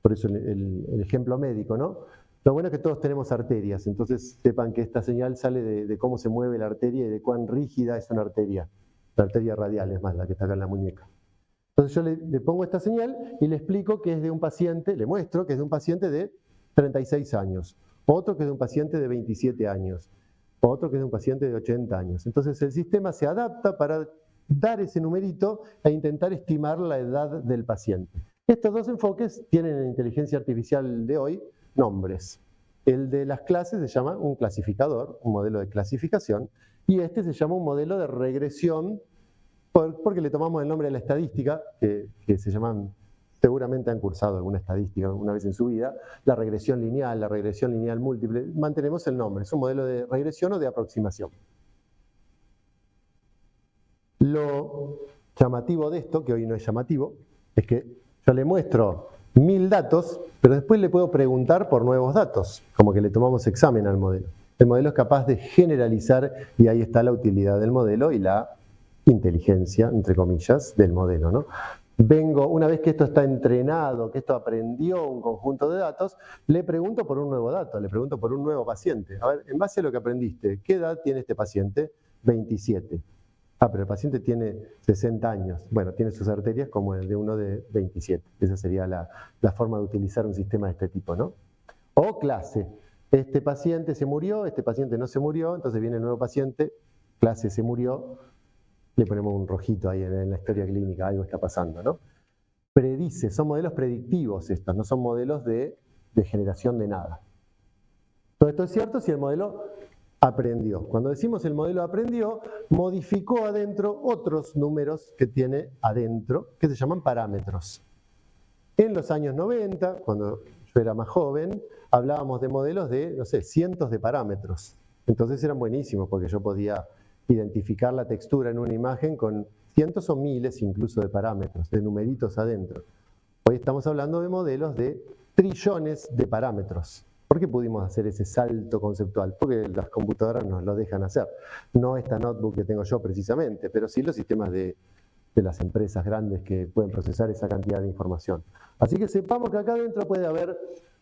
por eso el ejemplo médico, ¿no? Lo bueno es que todos tenemos arterias, entonces sepan que esta señal sale de cómo se mueve la arteria y de cuán rígida es una arteria. La arteria radial es más, la que está acá en la muñeca. Entonces yo le pongo esta señal y le explico que es de un paciente, le muestro que es de un paciente de 36 años, otro que es de un paciente de 27 años, otro que es de un paciente de 80 años. Entonces el sistema se adapta para dar ese numerito e intentar estimar la edad del paciente. Estos dos enfoques tienen en la inteligencia artificial de hoy nombres. El de las clases se llama un clasificador, un modelo de clasificación, y este se llama un modelo de regresión, porque le tomamos el nombre de la estadística, que se llaman, seguramente han cursado alguna estadística alguna vez en su vida, la regresión lineal múltiple, mantenemos el nombre, es un modelo de regresión o de aproximación. Lo llamativo de esto, que hoy no es llamativo, es que yo le muestro 1000 datos, pero después le puedo preguntar por nuevos datos, como que le tomamos examen al modelo. El modelo es capaz de generalizar y ahí está la utilidad del modelo y la inteligencia, entre comillas, del modelo, ¿no? Una vez que esto está entrenado, que esto aprendió un conjunto de datos, le pregunto por un nuevo dato, le pregunto por un nuevo paciente. A ver, en base a lo que aprendiste, ¿qué edad tiene este paciente? 27. Pero el paciente tiene 60 años. Bueno, tiene sus arterias como el de uno de 27. Esa sería la forma de utilizar un sistema de este tipo, ¿no? O clase. Este paciente se murió, este paciente no se murió, entonces viene el nuevo paciente, clase se murió, le ponemos un rojito ahí en la historia clínica, algo está pasando, ¿no? Predice, son modelos predictivos estos, no son modelos de generación de nada. Todo esto es cierto si el modelo aprendió. Cuando decimos el modelo aprendió, modificó adentro otros números que tiene adentro, que se llaman parámetros. En los años 90, cuando yo era más joven, hablábamos de modelos de, no sé, cientos de parámetros. Entonces eran buenísimos porque yo podía identificar la textura en una imagen con cientos o miles incluso de parámetros, de numeritos adentro. Hoy estamos hablando de modelos de trillones de parámetros. ¿Por qué pudimos hacer ese salto conceptual? Porque las computadoras nos lo dejan hacer. No esta notebook que tengo yo precisamente, pero sí los sistemas de las empresas grandes que pueden procesar esa cantidad de información. Así que sepamos que acá adentro puede haber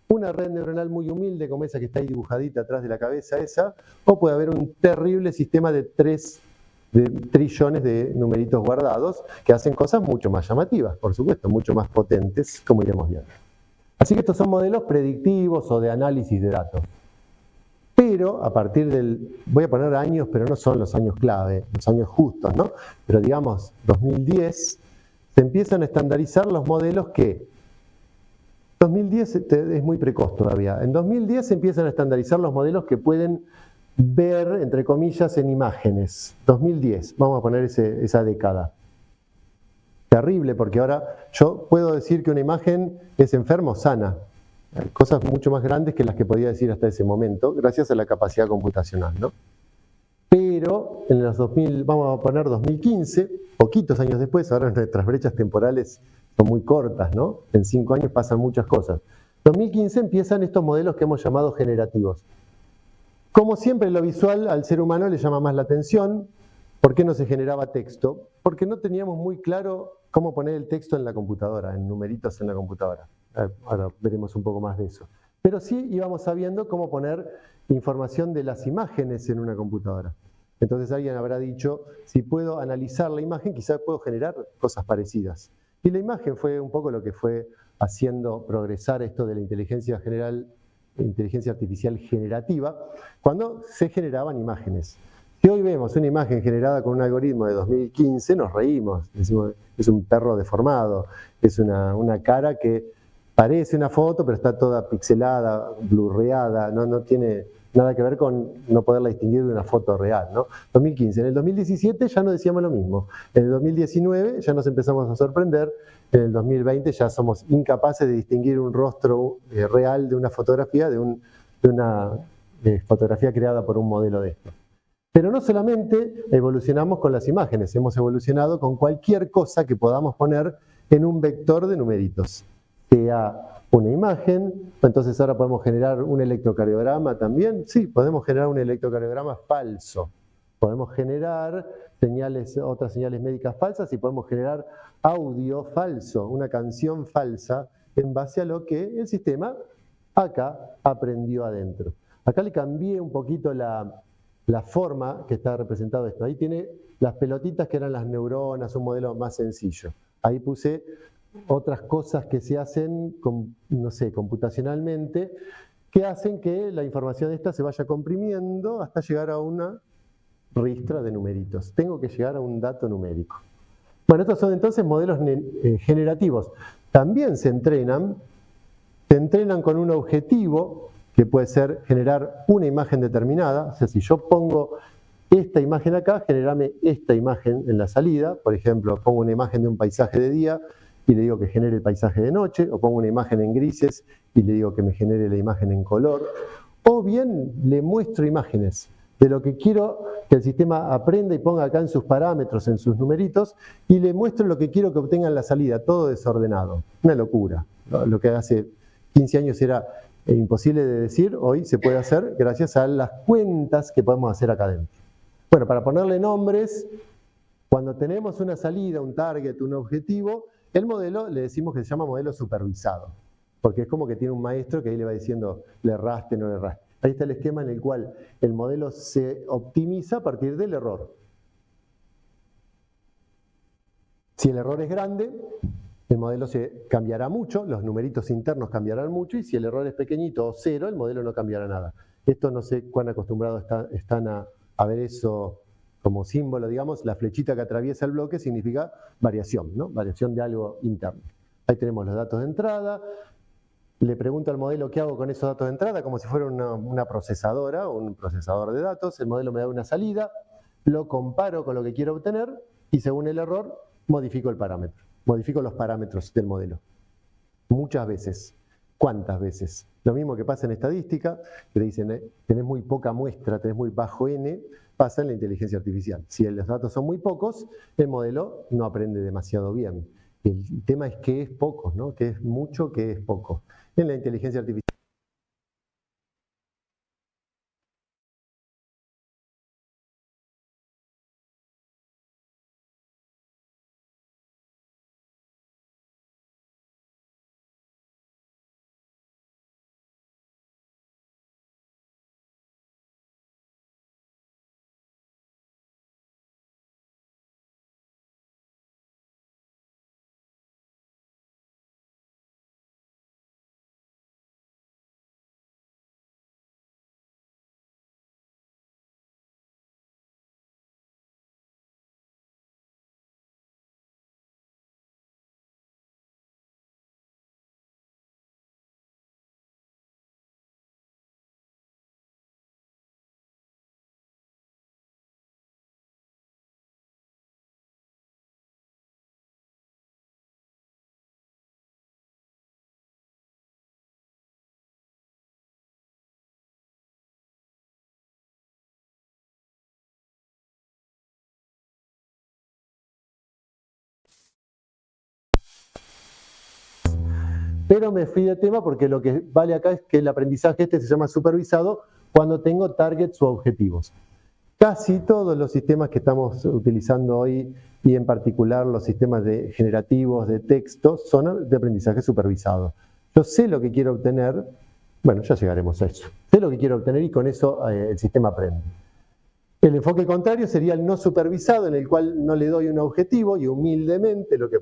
una red neuronal muy humilde como esa que está ahí dibujadita atrás de la cabeza esa, o puede haber un terrible sistema de trillones de numeritos guardados que hacen cosas mucho más llamativas, por supuesto, mucho más potentes, como iremos viendo. Así que estos son modelos predictivos o de análisis de datos. Pero a partir voy a poner años, pero no son los años clave, los años justos, ¿no? Pero digamos, 2010, se empiezan a estandarizar los modelos que 2010 es muy precoz todavía. En 2010 se empiezan a estandarizar los modelos que pueden ver, entre comillas, en imágenes. 2010, vamos a poner esa década. Terrible, porque ahora yo puedo decir que una imagen es enferma o sana. Hay cosas mucho más grandes que las que podía decir hasta ese momento, gracias a la capacidad computacional, ¿no? Pero en los 2000, vamos a poner 2015, poquitos años después, ahora nuestras brechas temporales son muy cortas, ¿no? En 5 años pasan muchas cosas. 2015 empiezan estos modelos que hemos llamado generativos. Como siempre, lo visual al ser humano le llama más la atención. ¿Por qué no se generaba texto? Porque no teníamos muy claro cómo poner el texto en la computadora, en numeritos en la computadora. Ahora veremos un poco más de eso. Pero sí íbamos sabiendo cómo poner información de las imágenes en una computadora. Entonces alguien habrá dicho, si puedo analizar la imagen, quizás puedo generar cosas parecidas. Y la imagen fue un poco lo que fue haciendo progresar esto de la inteligencia artificial generativa, cuando se generaban imágenes. Si hoy vemos una imagen generada con un algoritmo de 2015, nos reímos, decimos, es un perro deformado, es una cara que parece una foto, pero está toda pixelada, blurreada, no tiene nada que ver con no poderla distinguir de una foto real, ¿no? 2015. En el 2017 ya no decíamos lo mismo. En el 2019 ya nos empezamos a sorprender. En el 2020 ya somos incapaces de distinguir un rostro real de una fotografía, de una fotografía creada por un modelo de esto. Pero no solamente evolucionamos con las imágenes, hemos evolucionado con cualquier cosa que podamos poner en un vector de numeritos. Sea una imagen, entonces ahora podemos generar un electrocardiograma también. Sí, podemos generar un electrocardiograma falso. Podemos generar otras señales médicas falsas y podemos generar audio falso, una canción falsa en base a lo que el sistema acá aprendió adentro. Acá le cambié un poquito la forma que está representado esto. Ahí tiene las pelotitas que eran las neuronas, un modelo más sencillo. Ahí puse otras cosas que se hacen, no sé, computacionalmente, que hacen que la información esta se vaya comprimiendo hasta llegar a una ristra de numeritos. Tengo que llegar a un dato numérico. Bueno, estos son entonces modelos generativos. También se entrenan con un objetivo, que puede ser generar una imagen determinada. O sea, si yo pongo esta imagen acá, generame esta imagen en la salida. Por ejemplo, pongo una imagen de un paisaje de día y le digo que genere el paisaje de noche, o pongo una imagen en grises y le digo que me genere la imagen en color, o bien le muestro imágenes de lo que quiero que el sistema aprenda y ponga acá en sus parámetros, en sus numeritos, y le muestro lo que quiero que obtenga en la salida, todo desordenado. Una locura. Lo que hace 15 años era imposible de decir, hoy se puede hacer gracias a las cuentas que podemos hacer acá adentro. Bueno, para ponerle nombres, cuando tenemos una salida, un target, un objetivo, el modelo le decimos que se llama modelo supervisado, porque es como que tiene un maestro que ahí le va diciendo, le erraste, no le erraste. Ahí está el esquema en el cual el modelo se optimiza a partir del error. Si el error es grande, el modelo se cambiará mucho, los numeritos internos cambiarán mucho, y si el error es pequeñito o cero, el modelo no cambiará nada. Esto no sé cuán acostumbrados están a ver eso como símbolo, digamos, la flechita que atraviesa el bloque significa variación, ¿no? Variación de algo interno. Ahí tenemos los datos de entrada. Le pregunto al modelo qué hago con esos datos de entrada, como si fuera una procesadora o un procesador de datos. El modelo me da una salida, lo comparo con lo que quiero obtener y según el error modifico el parámetro. Modifico los parámetros del modelo. Muchas veces. ¿Cuántas veces? Lo mismo que pasa en estadística, que te dicen, tenés muy poca muestra, tenés muy bajo N, pasa en la inteligencia artificial. Si los datos son muy pocos, el modelo no aprende demasiado bien. El tema es qué es poco, ¿no? Qué es mucho, qué es poco. En la inteligencia artificial. Pero me fui de tema porque lo que vale acá es que el aprendizaje se llama supervisado cuando tengo targets o objetivos. Casi todos los sistemas que estamos utilizando hoy, y en particular los sistemas generativos de texto, son de aprendizaje supervisado. Yo sé lo que quiero obtener, bueno, ya llegaremos a eso. Sé lo que quiero obtener y con eso el sistema aprende. El enfoque contrario sería el no supervisado, en el cual no le doy un objetivo y humildemente lo que...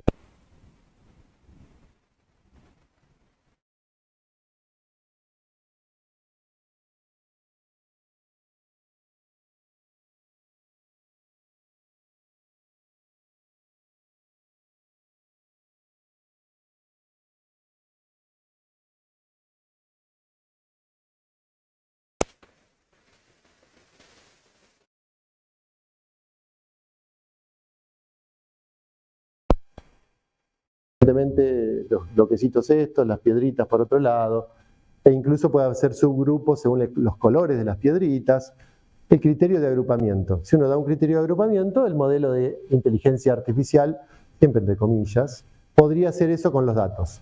Evidentemente los bloquecitos estos, las piedritas por otro lado, e incluso puede hacer subgrupos según los colores de las piedritas. El criterio de agrupamiento. Si uno da un criterio de agrupamiento, el modelo de inteligencia artificial, siempre entre comillas, podría hacer eso con los datos.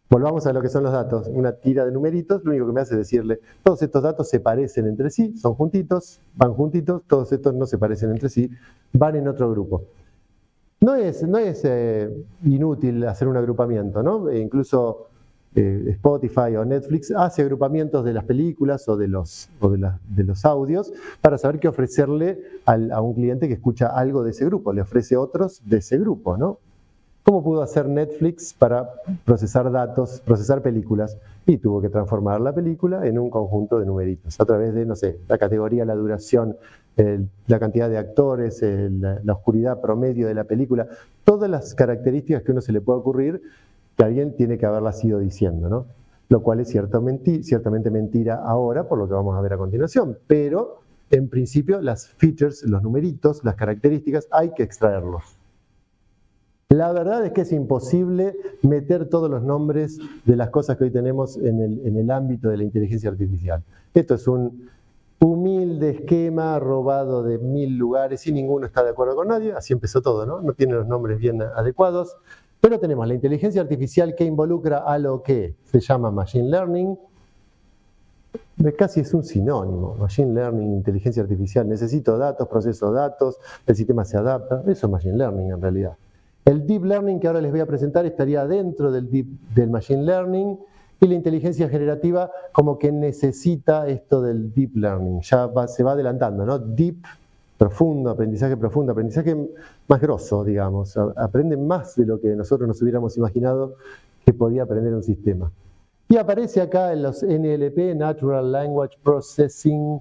Volvamos a lo que son los datos. Una tira de numeritos, lo único que me hace es decirle, todos estos datos se parecen entre sí, son juntitos, van juntitos, todos estos no se parecen entre sí, van en otro grupo. No es inútil hacer un agrupamiento, ¿no? Incluso Spotify o Netflix hace agrupamientos de las películas o de los audios para saber qué ofrecerle a un cliente que escucha algo de ese grupo, le ofrece otros de ese grupo, ¿no? ¿Cómo pudo hacer Netflix para procesar datos, procesar películas? Y tuvo que transformar la película en un conjunto de numeritos a través de, no sé, la categoría, la duración, la cantidad de actores, la oscuridad promedio de la película, todas las características que uno se le puede ocurrir que alguien tiene que haberlas ido diciendo, ¿no? Lo cual es ciertamente mentira ahora, por lo que vamos a ver a continuación, pero en principio las features, los numeritos, las características, hay que extraerlos. La verdad es que es imposible meter todos los nombres de las cosas que hoy tenemos en el ámbito de la inteligencia artificial. Esto es un humilde esquema robado de 1000 lugares y ninguno está de acuerdo con nadie, así empezó todo, ¿no? No tiene los nombres bien adecuados, pero tenemos la inteligencia artificial que involucra a lo que se llama Machine Learning, casi es un sinónimo, Machine Learning, inteligencia artificial, necesito datos, proceso datos, el sistema se adapta, eso es Machine Learning en realidad. El Deep Learning que ahora les voy a presentar estaría dentro del Machine Learning y la inteligencia generativa como que necesita esto del Deep Learning, ya se va adelantando, ¿no? Deep, profundo, aprendizaje más grosso, digamos, aprende más de lo que nosotros nos hubiéramos imaginado que podía aprender un sistema. Y aparece acá en los NLP, Natural Language Processing,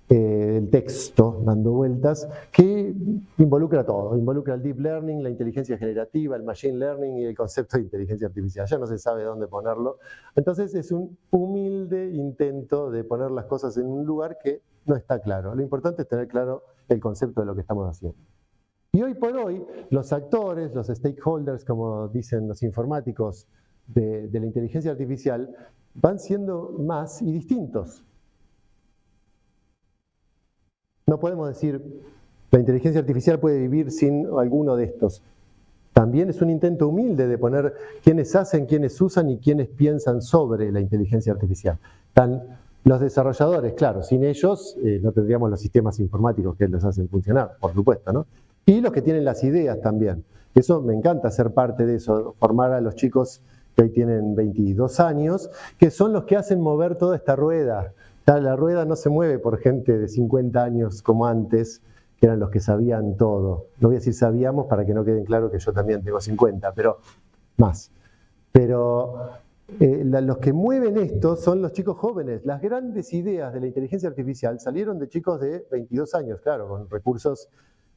el texto dando vueltas, que involucra todo, involucra el Deep Learning, la inteligencia generativa, el Machine Learning y el concepto de inteligencia artificial. Ya no se sabe dónde ponerlo. Entonces es un humilde intento de poner las cosas en un lugar que no está claro. Lo importante es tener claro el concepto de lo que estamos haciendo. Y hoy por hoy, los actores, los stakeholders, como dicen los informáticos de la inteligencia artificial, van siendo más y distintos. No podemos decir, la inteligencia artificial puede vivir sin alguno de estos. También es un intento humilde de poner quiénes hacen, quiénes usan y quiénes piensan sobre la inteligencia artificial. Están los desarrolladores, claro, sin ellos no tendríamos los sistemas informáticos que los hacen funcionar, por supuesto, ¿no? Y los que tienen las ideas también. Eso me encanta ser parte de eso, formar a los chicos que hoy tienen 22 años, que son los que hacen mover toda esta rueda. La rueda no se mueve por gente de 50 años como antes, que eran los que sabían todo. No voy a decir sabíamos para que no queden claro que yo también tengo 50, pero más. Pero los que mueven esto son los chicos jóvenes. Las grandes ideas de la inteligencia artificial salieron de chicos de 22 años, claro, con recursos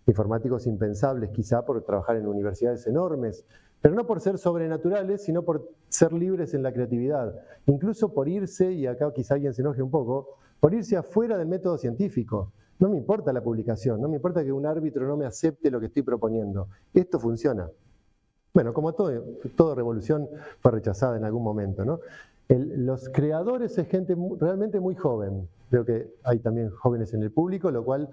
informáticos impensables quizá por trabajar en universidades enormes, pero no por ser sobrenaturales, sino por ser libres en la creatividad. Incluso por irse, y acá quizá alguien se enoje un poco, por irse afuera del método científico. No me importa la publicación, no me importa que un árbitro no me acepte lo que estoy proponiendo. Esto funciona. Bueno, como toda revolución fue rechazada en algún momento, ¿no? Los creadores es gente realmente muy joven. Veo que hay también jóvenes en el público, lo cual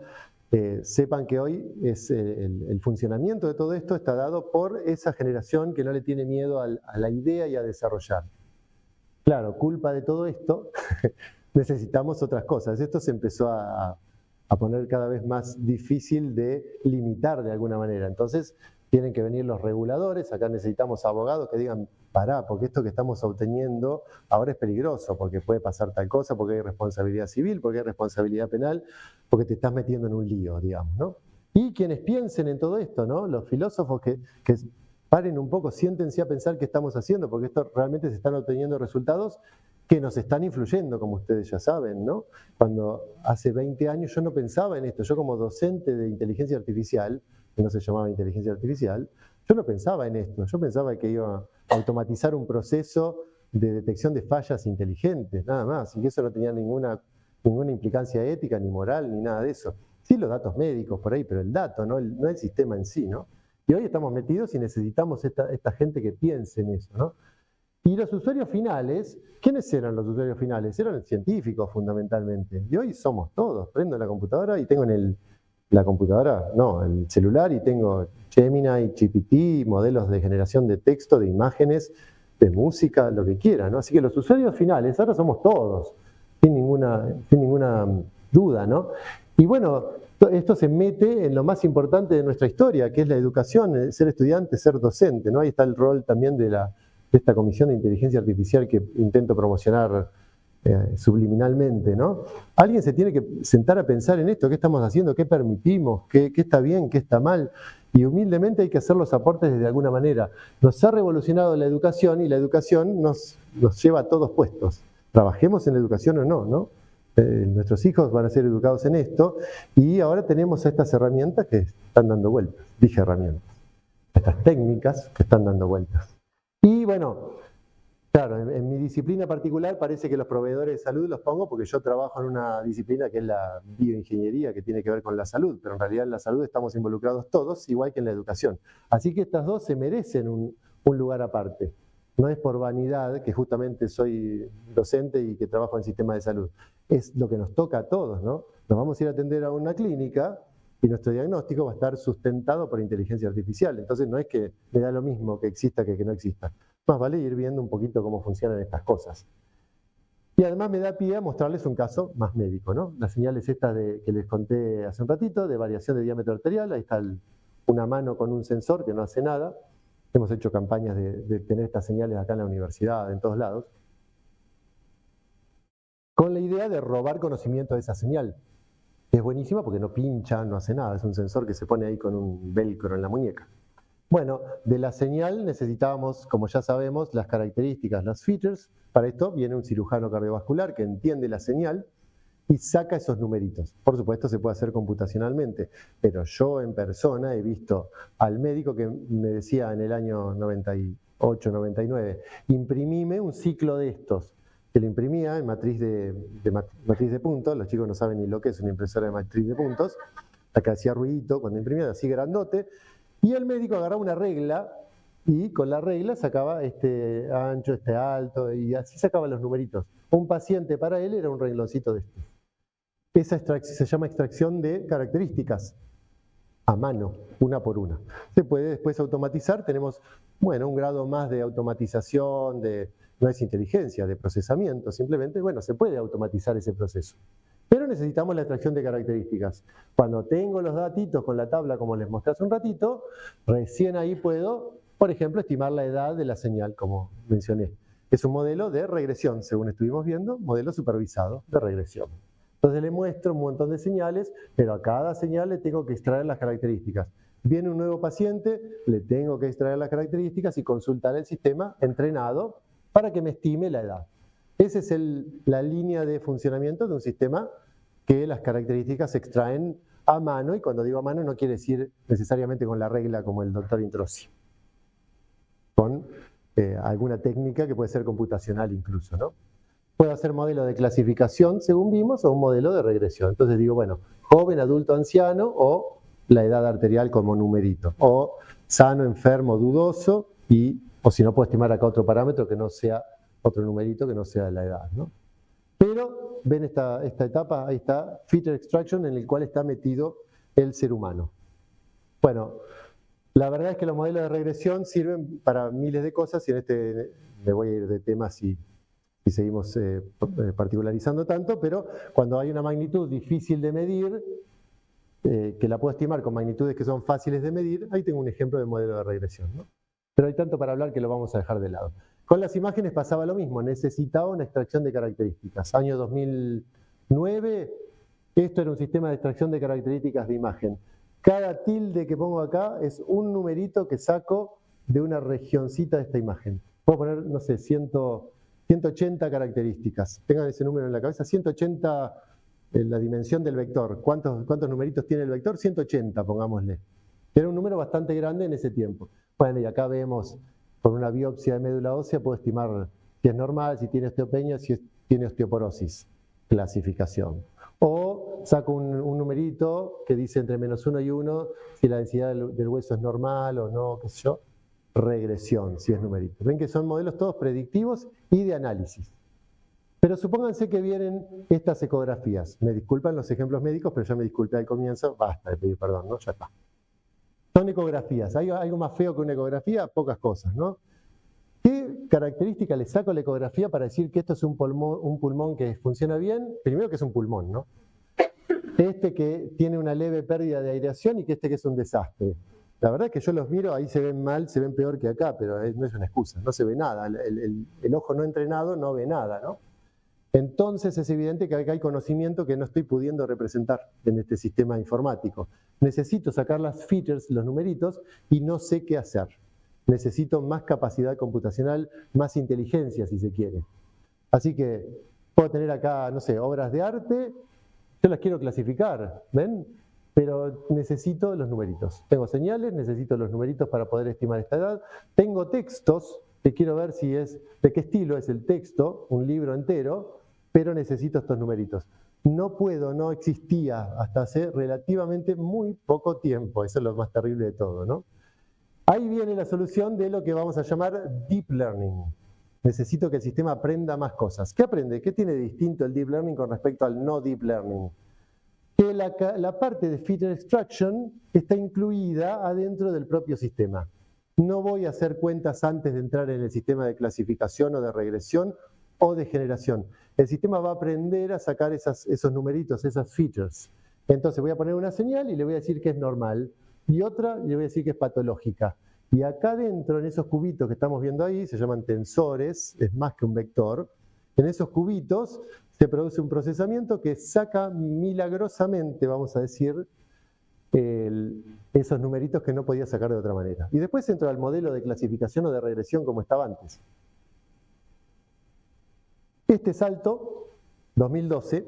sepan que hoy es el funcionamiento de todo esto está dado por esa generación que no le tiene miedo a la idea y a desarrollar. Claro, culpa de todo esto, necesitamos otras cosas. Esto se empezó a poner cada vez más difícil de limitar de alguna manera. Entonces, tienen que venir los reguladores, acá necesitamos abogados que digan, pará, porque esto que estamos obteniendo ahora es peligroso, porque puede pasar tal cosa, porque hay responsabilidad civil, porque hay responsabilidad penal, porque te estás metiendo en un lío, digamos, ¿no? Y quienes piensen en todo esto, ¿no? Los filósofos que paren un poco, siéntense a pensar qué estamos haciendo, porque esto realmente se están obteniendo resultados que nos están influyendo, como ustedes ya saben, ¿no? Cuando hace 20 años yo no pensaba en esto, yo como docente de inteligencia artificial, que no se llamaba inteligencia artificial, yo no pensaba en esto, yo pensaba que iba a automatizar un proceso de detección de fallas inteligentes, nada más, y que eso no tenía ninguna implicancia ética, ni moral, ni nada de eso. Sí los datos médicos por ahí, pero el dato, no el sistema en sí, ¿no? Y hoy estamos metidos y necesitamos esta gente que piense en eso, ¿no? Y los usuarios finales, ¿quiénes eran los usuarios finales? Eran científicos fundamentalmente. Y hoy somos todos. Prendo la computadora y tengo el celular y tengo Gemini, GPT, modelos de generación de texto, de imágenes, de música, lo que quiera, ¿no? Así que los usuarios finales ahora somos todos, sin ninguna duda, ¿no? Y bueno, esto se mete en lo más importante de nuestra historia, que es la educación, ser estudiante, ser docente, ¿no? Ahí está el rol también de esta comisión de inteligencia artificial que intento promocionar subliminalmente, ¿no? Alguien se tiene que sentar a pensar en esto, qué estamos haciendo, qué permitimos, qué está bien, qué está mal, y humildemente hay que hacer los aportes de alguna manera. Nos ha revolucionado la educación y la educación nos lleva a todos puestos. Trabajemos en la educación o no, ¿no? Nuestros hijos van a ser educados en esto y ahora tenemos estas herramientas que están dando vueltas. Dije herramientas. Estas técnicas que están dando vueltas. Y bueno, claro, en mi disciplina particular parece que los proveedores de salud los pongo porque yo trabajo en una disciplina que es la bioingeniería, que tiene que ver con la salud, pero en realidad en la salud estamos involucrados todos, igual que en la educación. Así que estas dos se merecen un lugar aparte. No es por vanidad, que justamente soy docente y que trabajo en sistema de salud. Es lo que nos toca a todos, ¿no? Nos vamos a ir a atender a una clínica y nuestro diagnóstico va a estar sustentado por inteligencia artificial. Entonces no es que me da lo mismo que exista que no exista. Más vale ir viendo un poquito cómo funcionan estas cosas. Y además me da pie a mostrarles un caso más médico, ¿no? Las señales estas que les conté hace un ratito, de variación de diámetro arterial, ahí está una mano con un sensor que no hace nada. Hemos hecho campañas de tener estas señales acá en la universidad, en todos lados, con la idea de robar conocimiento de esa señal. Es buenísima porque no pincha, no hace nada, es un sensor que se pone ahí con un velcro en la muñeca. Bueno, de la señal necesitábamos, como ya sabemos, las características, las features. Para esto viene un cirujano cardiovascular que entiende la señal y saca esos numeritos. Por supuesto se puede hacer computacionalmente, pero yo en persona he visto al médico que me decía en el año 98, 99, imprimime un ciclo de estos, que lo imprimía en matriz de puntos. Los chicos no saben ni lo que es una impresora de matriz de puntos, la que hacía ruidito cuando imprimía, así grandote, y el médico agarraba una regla y con la regla sacaba este ancho, este alto, y así sacaba los numeritos. Un paciente para él era un rengloncito de estos. Esa se llama extracción de características a mano, una por una. Se puede después automatizar, tenemos, bueno, un grado más de automatización, no es inteligencia, de procesamiento, simplemente, bueno, se puede automatizar ese proceso. Pero necesitamos la extracción de características. Cuando tengo los datitos con la tabla, como les mostré hace un ratito, recién ahí puedo, por ejemplo, estimar la edad de la señal, como mencioné. Es un modelo de regresión, según estuvimos viendo, modelo supervisado de regresión. Entonces le muestro un montón de señales, pero a cada señal le tengo que extraer las características. Viene un nuevo paciente, le tengo que extraer las características y consultar el sistema entrenado para que me estime la edad. Esa es la línea de funcionamiento de un sistema que las características se extraen a mano, y cuando digo a mano no quiere decir necesariamente con la regla como el doctor Introssi, con alguna técnica que puede ser computacional incluso, ¿no? Puedo hacer modelo de clasificación, según vimos, o un modelo de regresión. Entonces digo, bueno, joven, adulto, anciano, o la edad arterial como numerito, o sano, enfermo, dudoso, o si no puedo estimar acá otro parámetro que no sea otro numerito, que no sea la edad, ¿no? Pero, ven esta etapa, ahí está, feature extraction, en el cual está metido el ser humano. Bueno, la verdad es que los modelos de regresión sirven para miles de cosas, y en este me voy a ir de temas si seguimos particularizando tanto, pero cuando hay una magnitud difícil de medir, que la puedo estimar con magnitudes que son fáciles de medir, ahí tengo un ejemplo de modelo de regresión, ¿no? Pero hay tanto para hablar que lo vamos a dejar de lado. Con las imágenes pasaba lo mismo, necesitaba una extracción de características. Año 2009, esto era un sistema de extracción de características de imagen. Cada tilde que pongo acá es un numerito que saco de una regioncita de esta imagen. Puedo poner, no sé, 180 características. Tengan ese número en la cabeza, 180 en la dimensión del vector. ¿Cuántos numeritos tiene el vector? 180, pongámosle. Era un número bastante grande en ese tiempo. Bueno, y acá vemos, por una biopsia de médula ósea, puedo estimar si es normal, si tiene osteopenia, si tiene osteoporosis. Clasificación. O saco un numerito que dice entre -1 y 1 si la densidad del hueso es normal o no, qué sé yo. Regresión, si es numerito. Ven que son modelos todos predictivos y de análisis. Pero supónganse que vienen estas ecografías. Me disculpan los ejemplos médicos, pero ya me disculpé al comienzo. Basta de pedir perdón, ¿no? Ya está. Son ecografías. ¿Hay algo más feo que una ecografía? Pocas cosas, ¿no? ¿Qué característica le saco a la ecografía para decir que esto es un pulmón que funciona bien? Primero que es un pulmón, ¿no? Este que tiene una leve pérdida de aireación y que este que es un desastre. La verdad es que yo los miro, ahí se ven mal, se ven peor que acá, pero no es una excusa, no se ve nada. El ojo no entrenado no ve nada, ¿no? Entonces es evidente que acá hay conocimiento que no estoy pudiendo representar en este sistema informático. Necesito sacar las features, los numeritos, y no sé qué hacer. Necesito más capacidad computacional, más inteligencia, si se quiere. Así que puedo tener acá, no sé, obras de arte, yo las quiero clasificar, ¿ven? Pero necesito los numeritos. Tengo señales, necesito los numeritos para poder estimar esta edad. Tengo textos, que quiero ver si es, de qué estilo es el texto, un libro entero, pero necesito estos numeritos. No puedo, no existía hasta hace relativamente muy poco tiempo. Eso es lo más terrible de todo, ¿no? Ahí viene la solución de lo que vamos a llamar Deep Learning. Necesito que el sistema aprenda más cosas. ¿Qué aprende? ¿Qué tiene de distinto el Deep Learning con respecto al no Deep Learning? Que la parte de Feature Extraction está incluida adentro del propio sistema. No voy a hacer cuentas antes de entrar en el sistema de clasificación o de regresión o de generación. El sistema va a aprender a sacar esos numeritos, esas features. Entonces voy a poner una señal y le voy a decir que es normal. Y otra le voy a decir que es patológica. Y acá dentro, en esos cubitos que estamos viendo ahí, se llaman tensores, es más que un vector. En esos cubitos se produce un procesamiento que saca milagrosamente, vamos a decir, esos numeritos que no podía sacar de otra manera. Y después entro al modelo de clasificación o de regresión como estaba antes. Este salto, 2012,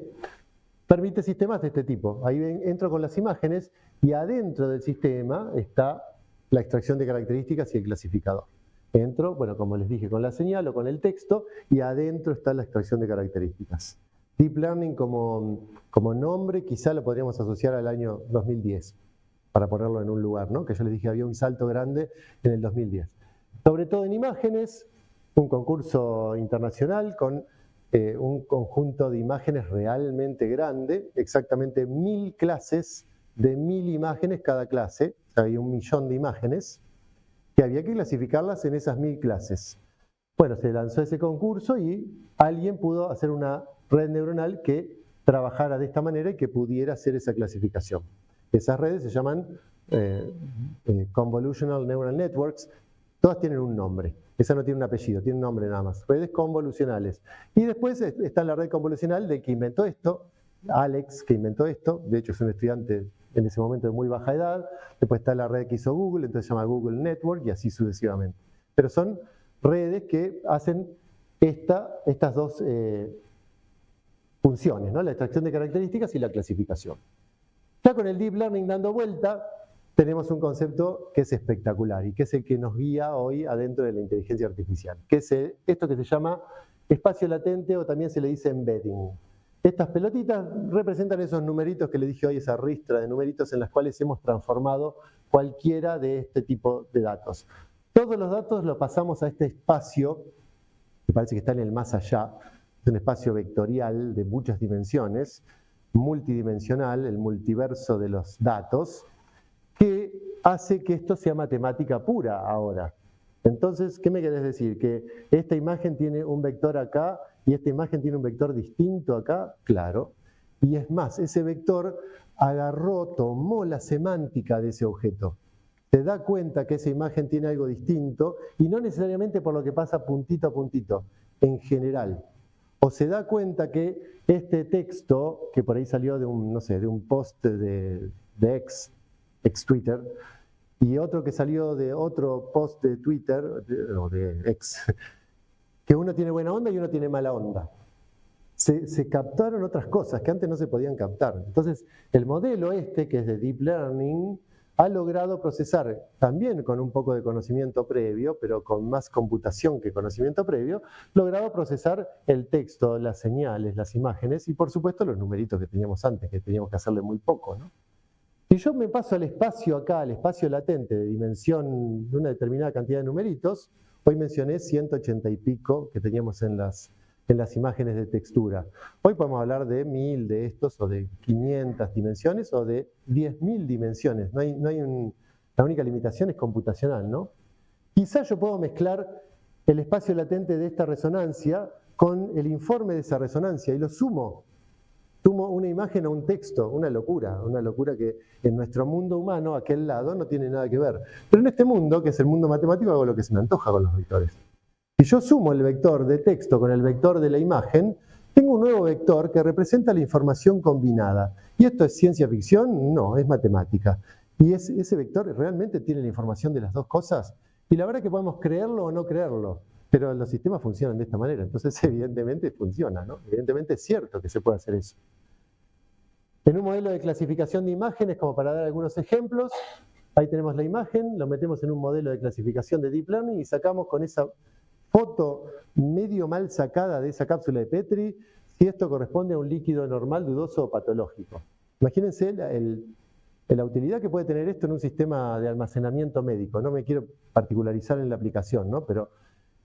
permite sistemas de este tipo. Ahí entro con las imágenes y adentro del sistema está la extracción de características y el clasificador. Entro, bueno, como les dije, con la señal o con el texto y adentro está la extracción de características. Deep Learning como nombre quizá lo podríamos asociar al año 2010, para ponerlo en un lugar, ¿no? Que yo les dije había un salto grande en el 2010. Sobre todo en imágenes, un concurso internacional con un conjunto de imágenes realmente grande, exactamente 1000 clases de 1000 imágenes cada clase, o sea, había 1 millón de imágenes, que había que clasificarlas en esas 1000 clases. Bueno, se lanzó ese concurso y alguien pudo hacer una red neuronal que trabajara de esta manera y que pudiera hacer esa clasificación. Esas redes se llaman Convolutional Neural Networks, todas tienen un nombre. Esa no tiene un apellido, tiene un nombre nada más. Redes convolucionales. Y después está la red convolucional de que inventó esto, Alex, que inventó esto, de hecho es un estudiante en ese momento de muy baja edad. Después está la red que hizo Google, entonces se llama Google Network y así sucesivamente. Pero son redes que hacen estas dos funciones, ¿no? La extracción de características y la clasificación. Ya con el Deep Learning dando vuelta, tenemos un concepto que es espectacular y que es el que nos guía hoy adentro de la inteligencia artificial, que es esto que se llama espacio latente o también se le dice embedding. Estas pelotitas representan esos numeritos que le dije hoy, esa ristra de numeritos en las cuales hemos transformado cualquiera de este tipo de datos. Todos los datos los pasamos a este espacio, que parece que está en el más allá, es un espacio vectorial de muchas dimensiones, multidimensional, el multiverso de los datos, que hace que esto sea matemática pura ahora. Entonces, ¿qué me querés decir? ¿Que esta imagen tiene un vector acá y esta imagen tiene un vector distinto acá? Claro. Y es más, ese vector agarró, tomó la semántica de ese objeto. Se da cuenta que esa imagen tiene algo distinto y no necesariamente por lo que pasa puntito a puntito, en general. O se da cuenta que este texto, que por ahí salió de un, no sé, de un post de ex Twitter, y otro que salió de otro post de Twitter, o de ex, que uno tiene buena onda y uno tiene mala onda. Se captaron otras cosas que antes no se podían captar. Entonces, el modelo este, que es de Deep Learning, ha logrado procesar, también con un poco de conocimiento previo, pero con más computación que conocimiento previo, logrado procesar el texto, las señales, las imágenes y por supuesto los numeritos que teníamos antes, que teníamos que hacerle muy poco, ¿no? Si yo me paso al espacio acá, al espacio latente de dimensión de una determinada cantidad de numeritos, hoy mencioné 180 y pico que teníamos en las imágenes de textura. Hoy podemos hablar de 1000 de estos, o de 500 dimensiones, o de 10.000 dimensiones. La única limitación es computacional, ¿no? Quizás yo puedo mezclar el espacio latente de esta resonancia con el informe de esa resonancia y lo sumo. Sumo una imagen a un texto, una locura que en nuestro mundo humano, aquel lado, no tiene nada que ver. Pero en este mundo, que es el mundo matemático, hago lo que se me antoja con los vectores. Si yo sumo el vector de texto con el vector de la imagen, tengo un nuevo vector que representa la información combinada. ¿Y esto es ciencia ficción? No, es matemática. ¿Y ese vector realmente tiene la información de las dos cosas? Y la verdad es que podemos creerlo o no creerlo, pero los sistemas funcionan de esta manera, entonces evidentemente funciona, ¿no? Evidentemente es cierto que se puede hacer eso. En un modelo de clasificación de imágenes, como para dar algunos ejemplos, ahí tenemos la imagen, lo metemos en un modelo de clasificación de Deep Learning y sacamos con esa foto medio mal sacada de esa cápsula de Petri si esto corresponde a un líquido normal, dudoso o patológico. Imagínense la utilidad que puede tener esto en un sistema de almacenamiento médico. No me quiero particularizar en la aplicación, ¿no? Pero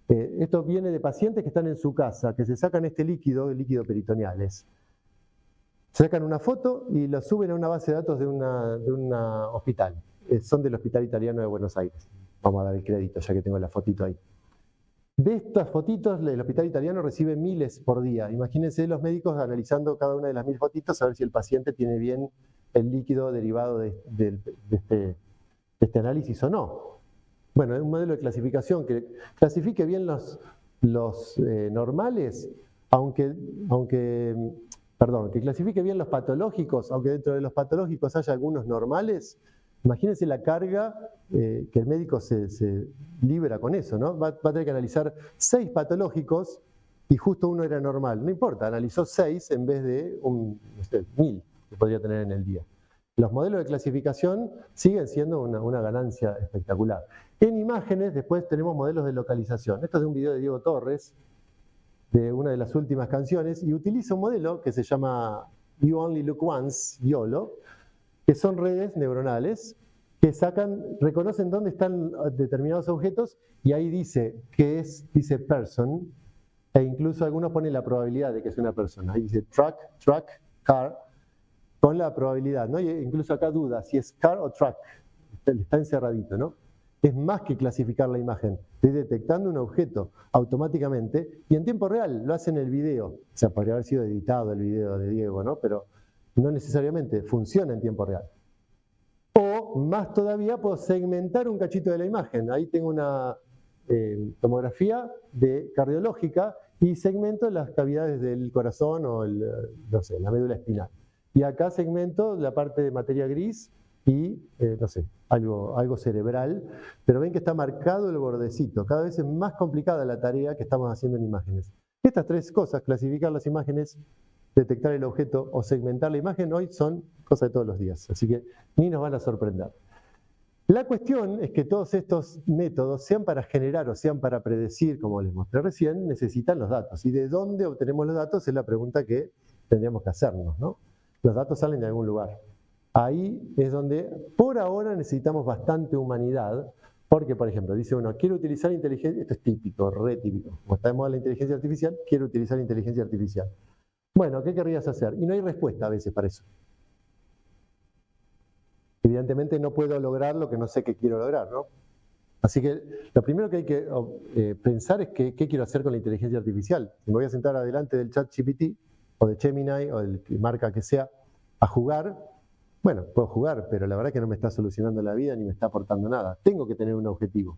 esto viene de pacientes que están en su casa, que se sacan este líquido, el líquido peritoneal. Sacan una foto y lo suben a una base de datos de un hospital. Son del Hospital Italiano de Buenos Aires. Vamos a dar el crédito, ya que tengo la fotito ahí. De estas fotitos, el Hospital Italiano recibe miles por día. Imagínense los médicos analizando cada una de las 1000 fotitos a ver si el paciente tiene bien el líquido derivado de este análisis o no. Bueno, es un modelo de clasificación que clasifique bien los normales, que clasifique bien los patológicos, aunque dentro de los patológicos haya algunos normales. Imagínense la carga que el médico se libra con eso, ¿no? Va a tener que analizar 6 patológicos y justo uno era normal. No importa, analizó 6 en vez de 1000 que podría tener en el día. Los modelos de clasificación siguen siendo una ganancia espectacular. En imágenes después tenemos modelos de localización. Esto es de un video de Diego Torres, de una de las últimas canciones, y utiliza un modelo que se llama You Only Look Once, YOLO, que son redes neuronales que reconocen dónde están determinados objetos y ahí dice dice person, e incluso algunos ponen la probabilidad de que es una persona. Ahí dice truck, car, con la probabilidad, ¿no? Y incluso acá duda si es car o truck, está encerradito, ¿no? Es más que clasificar la imagen, estoy detectando un objeto automáticamente y en tiempo real, lo hace en el video. O sea, podría haber sido editado el video de Diego, ¿no? Pero no necesariamente funciona en tiempo real. O más todavía, puedo segmentar un cachito de la imagen. Ahí tengo una tomografía cardiológica y segmento las cavidades del corazón o no sé, la médula espinal. Y acá segmento la parte de materia gris y, no sé, algo cerebral, pero ven que está marcado el bordecito. Cada vez es más complicada la tarea que estamos haciendo en imágenes. Estas 3 cosas, clasificar las imágenes, detectar el objeto o segmentar la imagen, hoy son cosas de todos los días, así que ni nos van a sorprender. La cuestión es que todos estos métodos, sean para generar o sean para predecir, como les mostré recién, necesitan los datos. ¿Y de dónde obtenemos los datos? Es la pregunta que tendríamos que hacernos, ¿no? Los datos salen de algún lugar. Ahí es donde, por ahora, necesitamos bastante humanidad, porque, por ejemplo, dice uno, quiero utilizar inteligencia, esto es típico, re típico, como está de moda la inteligencia artificial, quiero utilizar inteligencia artificial. Bueno, ¿qué querrías hacer? Y no hay respuesta a veces para eso. Evidentemente no puedo lograr lo que no sé que quiero lograr, ¿no? Así que lo primero que hay que pensar es qué quiero hacer con la inteligencia artificial. Si me voy a sentar adelante del ChatGPT o de Gemini o del marca que sea a jugar, Bueno, puedo jugar, pero la verdad que no me está solucionando la vida ni me está aportando nada. Tengo que tener un objetivo.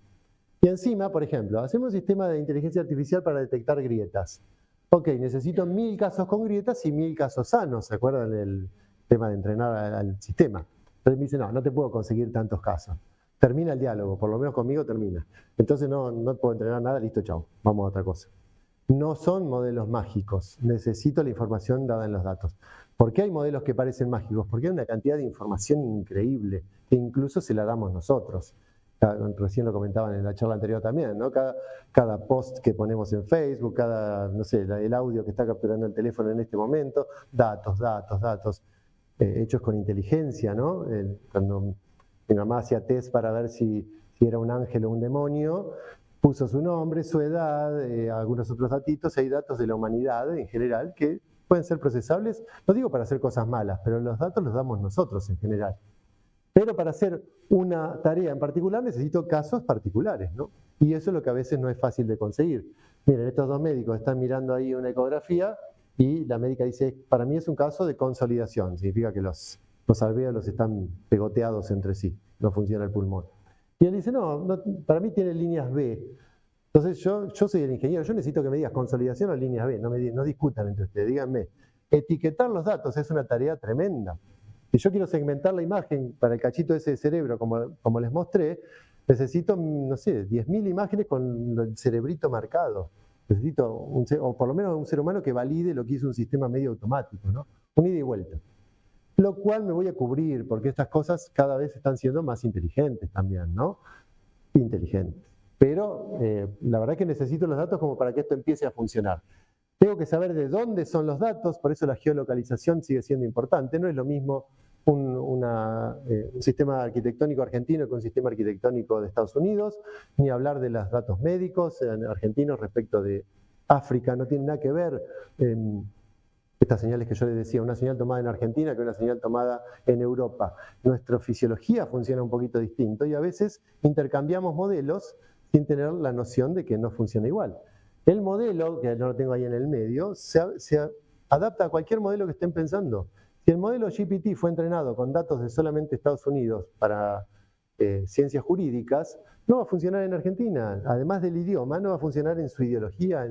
Y encima, por ejemplo, hacemos un sistema de inteligencia artificial para detectar grietas. Ok, necesito 1000 casos con grietas y 1000 casos sanos. ¿Se acuerdan del tema de entrenar al sistema? Entonces me dice, no te puedo conseguir tantos casos. Termina el diálogo, por lo menos conmigo termina. Entonces no puedo entrenar nada, listo, chao, vamos a otra cosa. No son modelos mágicos, necesito la información dada en los datos. ¿Por qué hay modelos que parecen mágicos? Porque hay una cantidad de información increíble, que incluso se la damos nosotros. Recién lo comentaban en la charla anterior también, ¿no? Cada post que ponemos en Facebook, no sé, el audio que está capturando el teléfono en este momento, datos, hechos con inteligencia, ¿no? Cuando mi mamá hacía test para ver si era un ángel o un demonio, puso su nombre, su edad, algunos otros datitos, hay datos de la humanidad en general que pueden ser procesables, no digo para hacer cosas malas, pero los datos los damos nosotros en general. Pero para hacer una tarea en particular necesito casos particulares, ¿no? Y eso es lo que a veces no es fácil de conseguir. Miren, estos dos médicos están mirando ahí una ecografía y la médica dice, para mí es un caso de consolidación, significa que los alvéolos están pegoteados entre sí, no funciona el pulmón. Y él dice, no, para mí tiene líneas B. Entonces yo soy el ingeniero, yo necesito que me digas consolidación o líneas B, no discutan entre ustedes, díganme. Etiquetar los datos es una tarea tremenda. Si yo quiero segmentar la imagen para el cachito ese de cerebro, como les mostré, necesito, no sé, 10.000 imágenes con el cerebrito marcado. Necesito, o por lo menos un ser humano que valide lo que hizo un sistema medio automático, ¿no? Un ida y vuelta. Lo cual me voy a cubrir, porque estas cosas cada vez están siendo más inteligentes también, ¿no? Inteligentes. Pero la verdad es que necesito los datos como para que esto empiece a funcionar. Tengo que saber de dónde son los datos, por eso la geolocalización sigue siendo importante. No es lo mismo un sistema arquitectónico argentino que un sistema arquitectónico de Estados Unidos, ni hablar de los datos médicos argentinos respecto de África, no tiene nada que ver. Estas señales que yo les decía, una señal tomada en Argentina que una señal tomada en Europa. Nuestra fisiología funciona un poquito distinto y a veces intercambiamos modelos sin tener la noción de que no funciona igual. El modelo, que no lo tengo ahí en el medio, se adapta a cualquier modelo que estén pensando. Si el modelo GPT fue entrenado con datos de solamente Estados Unidos para ciencias jurídicas, no va a funcionar en Argentina. Además del idioma, no va a funcionar en su ideología,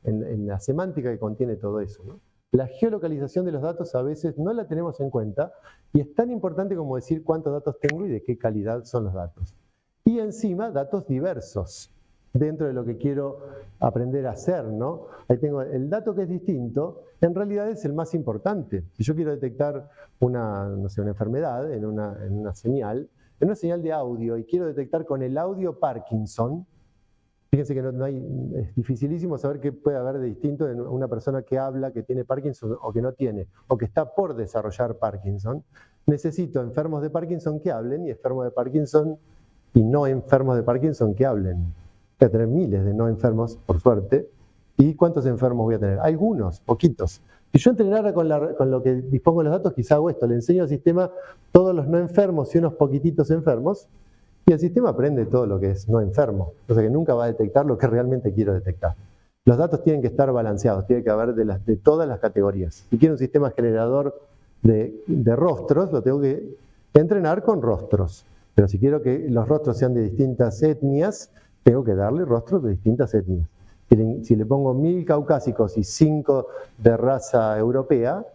en la semántica que contiene todo eso, ¿no? La geolocalización de los datos a veces no la tenemos en cuenta y es tan importante como decir cuántos datos tengo y de qué calidad son los datos. Y encima, datos diversos dentro de lo que quiero aprender a hacer, ¿no? Ahí tengo el dato que es distinto, en realidad es el más importante. Si yo quiero detectar una enfermedad en una señal de audio y quiero detectar con el audio Parkinson, fíjense que es dificilísimo saber qué puede haber de distinto en una persona que habla, que tiene Parkinson o que no tiene, o que está por desarrollar Parkinson. Necesito enfermos de Parkinson que hablen y enfermos de Parkinson y no enfermos de Parkinson que hablen. Voy a tener miles de no enfermos, por suerte. ¿Y cuántos enfermos voy a tener? Algunos, poquitos. Si yo entrenara con lo que dispongo de los datos, quizá hago esto, le enseño al sistema todos los no enfermos y unos poquititos enfermos, y el sistema aprende todo lo que es no enfermo, o sea que nunca va a detectar lo que realmente quiero detectar. Los datos tienen que estar balanceados, tiene que haber de todas las categorías. Si quiero un sistema generador de rostros, lo tengo que entrenar con rostros. Pero si quiero que los rostros sean de distintas etnias, tengo que darle rostros de distintas etnias. Si le pongo 1000 caucásicos y 5 de raza europea,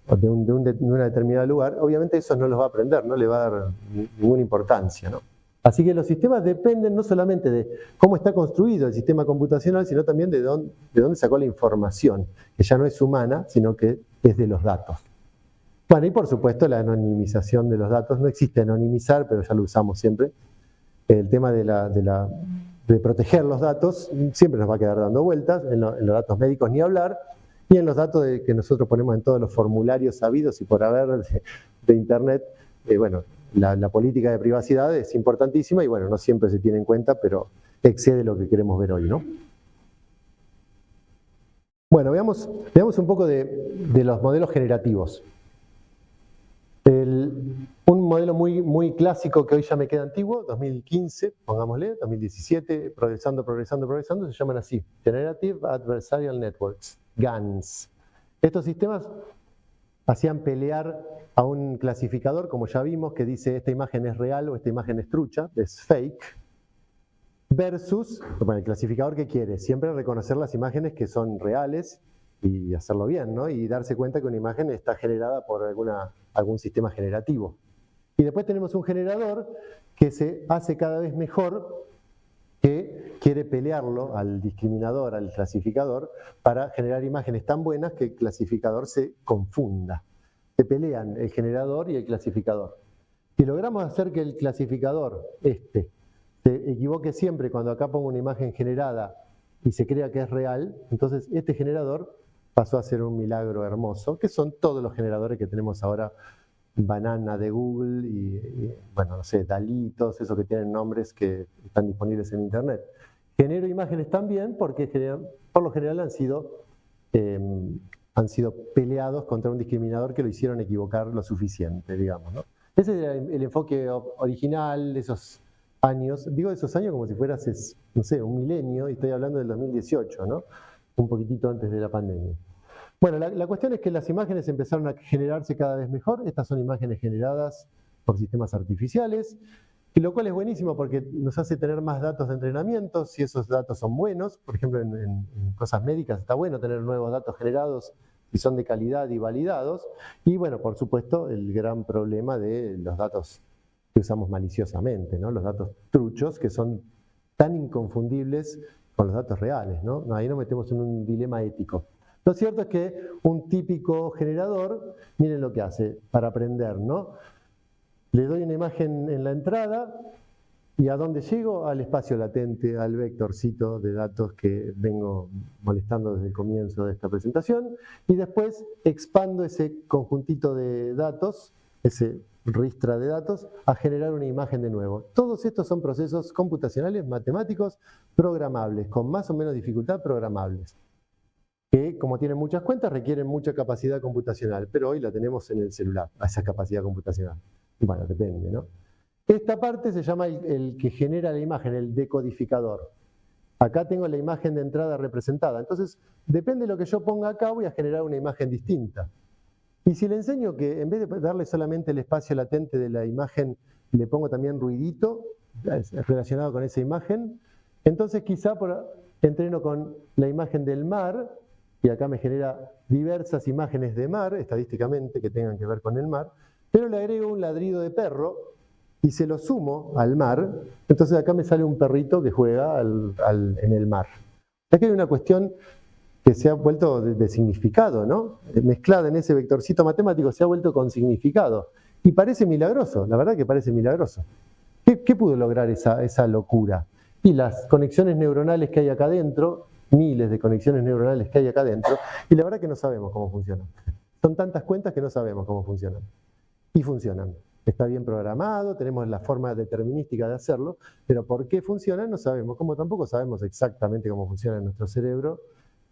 o de un determinado lugar, obviamente eso no los va a aprender, no le va a dar ninguna importancia, ¿no? Así que los sistemas dependen no solamente de cómo está construido el sistema computacional, sino también de dónde sacó la información, que ya no es humana, sino que es de los datos. Bueno, y por supuesto la anonimización de los datos. No existe anonimizar, pero ya lo usamos siempre. El tema de proteger los datos siempre nos va a quedar dando vueltas, en los datos médicos ni hablar, y en los datos que nosotros ponemos en todos los formularios sabidos y por haber de Internet. Bueno, la política de privacidad es importantísima y bueno, no siempre se tiene en cuenta, pero excede lo que queremos ver hoy, ¿no? Bueno, veamos un poco de los modelos generativos. Un modelo muy clásico que hoy ya me queda antiguo, 2015, pongámosle, 2017, progresando, se llaman así, Generative Adversarial Networks, GANs. Estos sistemas hacían pelear a un clasificador, como ya vimos, que dice esta imagen es real o esta imagen es trucha, es fake, versus, bueno, el clasificador que quiere, siempre reconocer las imágenes que son reales y hacerlo bien, ¿no? Y darse cuenta que una imagen está generada por algún sistema generativo. Y después tenemos un generador que se hace cada vez mejor, que quiere pelearlo al discriminador, al clasificador, para generar imágenes tan buenas que el clasificador se confunda. Se pelean el generador y el clasificador. Si logramos hacer que el clasificador, se equivoque siempre cuando acá pongo una imagen generada y se crea que es real, entonces este generador pasó a ser un milagro hermoso, que son todos los generadores que tenemos ahora, Banana de Google y bueno, no sé, DALL-E, todos esos que tienen nombres que están disponibles en Internet. Genero imágenes también porque por lo general han sido peleados contra un discriminador que lo hicieron equivocar lo suficiente, digamos, ¿no? Ese era el enfoque original de esos años, digo de esos años como si fuera hace, no sé, un milenio, y estoy hablando del 2018, ¿no? Un poquitito antes de la pandemia. Bueno, la cuestión es que las imágenes empezaron a generarse cada vez mejor. Estas son imágenes generadas por sistemas artificiales, y lo cual es buenísimo porque nos hace tener más datos de entrenamiento, si esos datos son buenos. Por ejemplo, en cosas médicas está bueno tener nuevos datos generados si son de calidad y validados. Y bueno, por supuesto, el gran problema de los datos que usamos maliciosamente, ¿no? Los datos truchos, que son tan inconfundibles con los datos reales, ¿no? Ahí nos metemos en un dilema ético. Lo cierto es que un típico generador, miren lo que hace para aprender, ¿no? Le doy una imagen en la entrada y ¿a dónde llego? Al espacio latente, al vectorcito de datos que vengo molestando desde el comienzo de esta presentación, y después expando ese conjuntito de datos, ese ristra de datos, a generar una imagen de nuevo. Todos estos son procesos computacionales, matemáticos, programables, con más o menos dificultad programables, que como tienen muchas cuentas requieren mucha capacidad computacional, pero hoy la tenemos en el celular, a esa capacidad computacional. Bueno, depende, ¿no? Esta parte se llama el que genera la imagen, el decodificador. Acá tengo la imagen de entrada representada, entonces depende de lo que yo ponga acá voy a generar una imagen distinta. Y si le enseño que en vez de darle solamente el espacio latente de la imagen, le pongo también ruidito relacionado con esa imagen, entonces quizá entreno con la imagen del mar, y acá me genera diversas imágenes de mar, estadísticamente, que tengan que ver con el mar, pero le agrego un ladrido de perro y se lo sumo al mar, entonces acá me sale un perrito que juega en el mar. Aquí hay una cuestión que se ha vuelto de significado, ¿no? Mezclada en ese vectorcito matemático, se ha vuelto con significado. Y parece milagroso, la verdad que parece milagroso. ¿Qué pudo lograr esa locura? Y las conexiones neuronales que hay acá adentro, miles de conexiones neuronales que hay acá adentro, y la verdad que no sabemos cómo funcionan. Son tantas cuentas que no sabemos cómo funcionan. Y funcionan. Está bien programado, tenemos la forma determinística de hacerlo, pero por qué funcionan no sabemos, como tampoco sabemos exactamente cómo funciona nuestro cerebro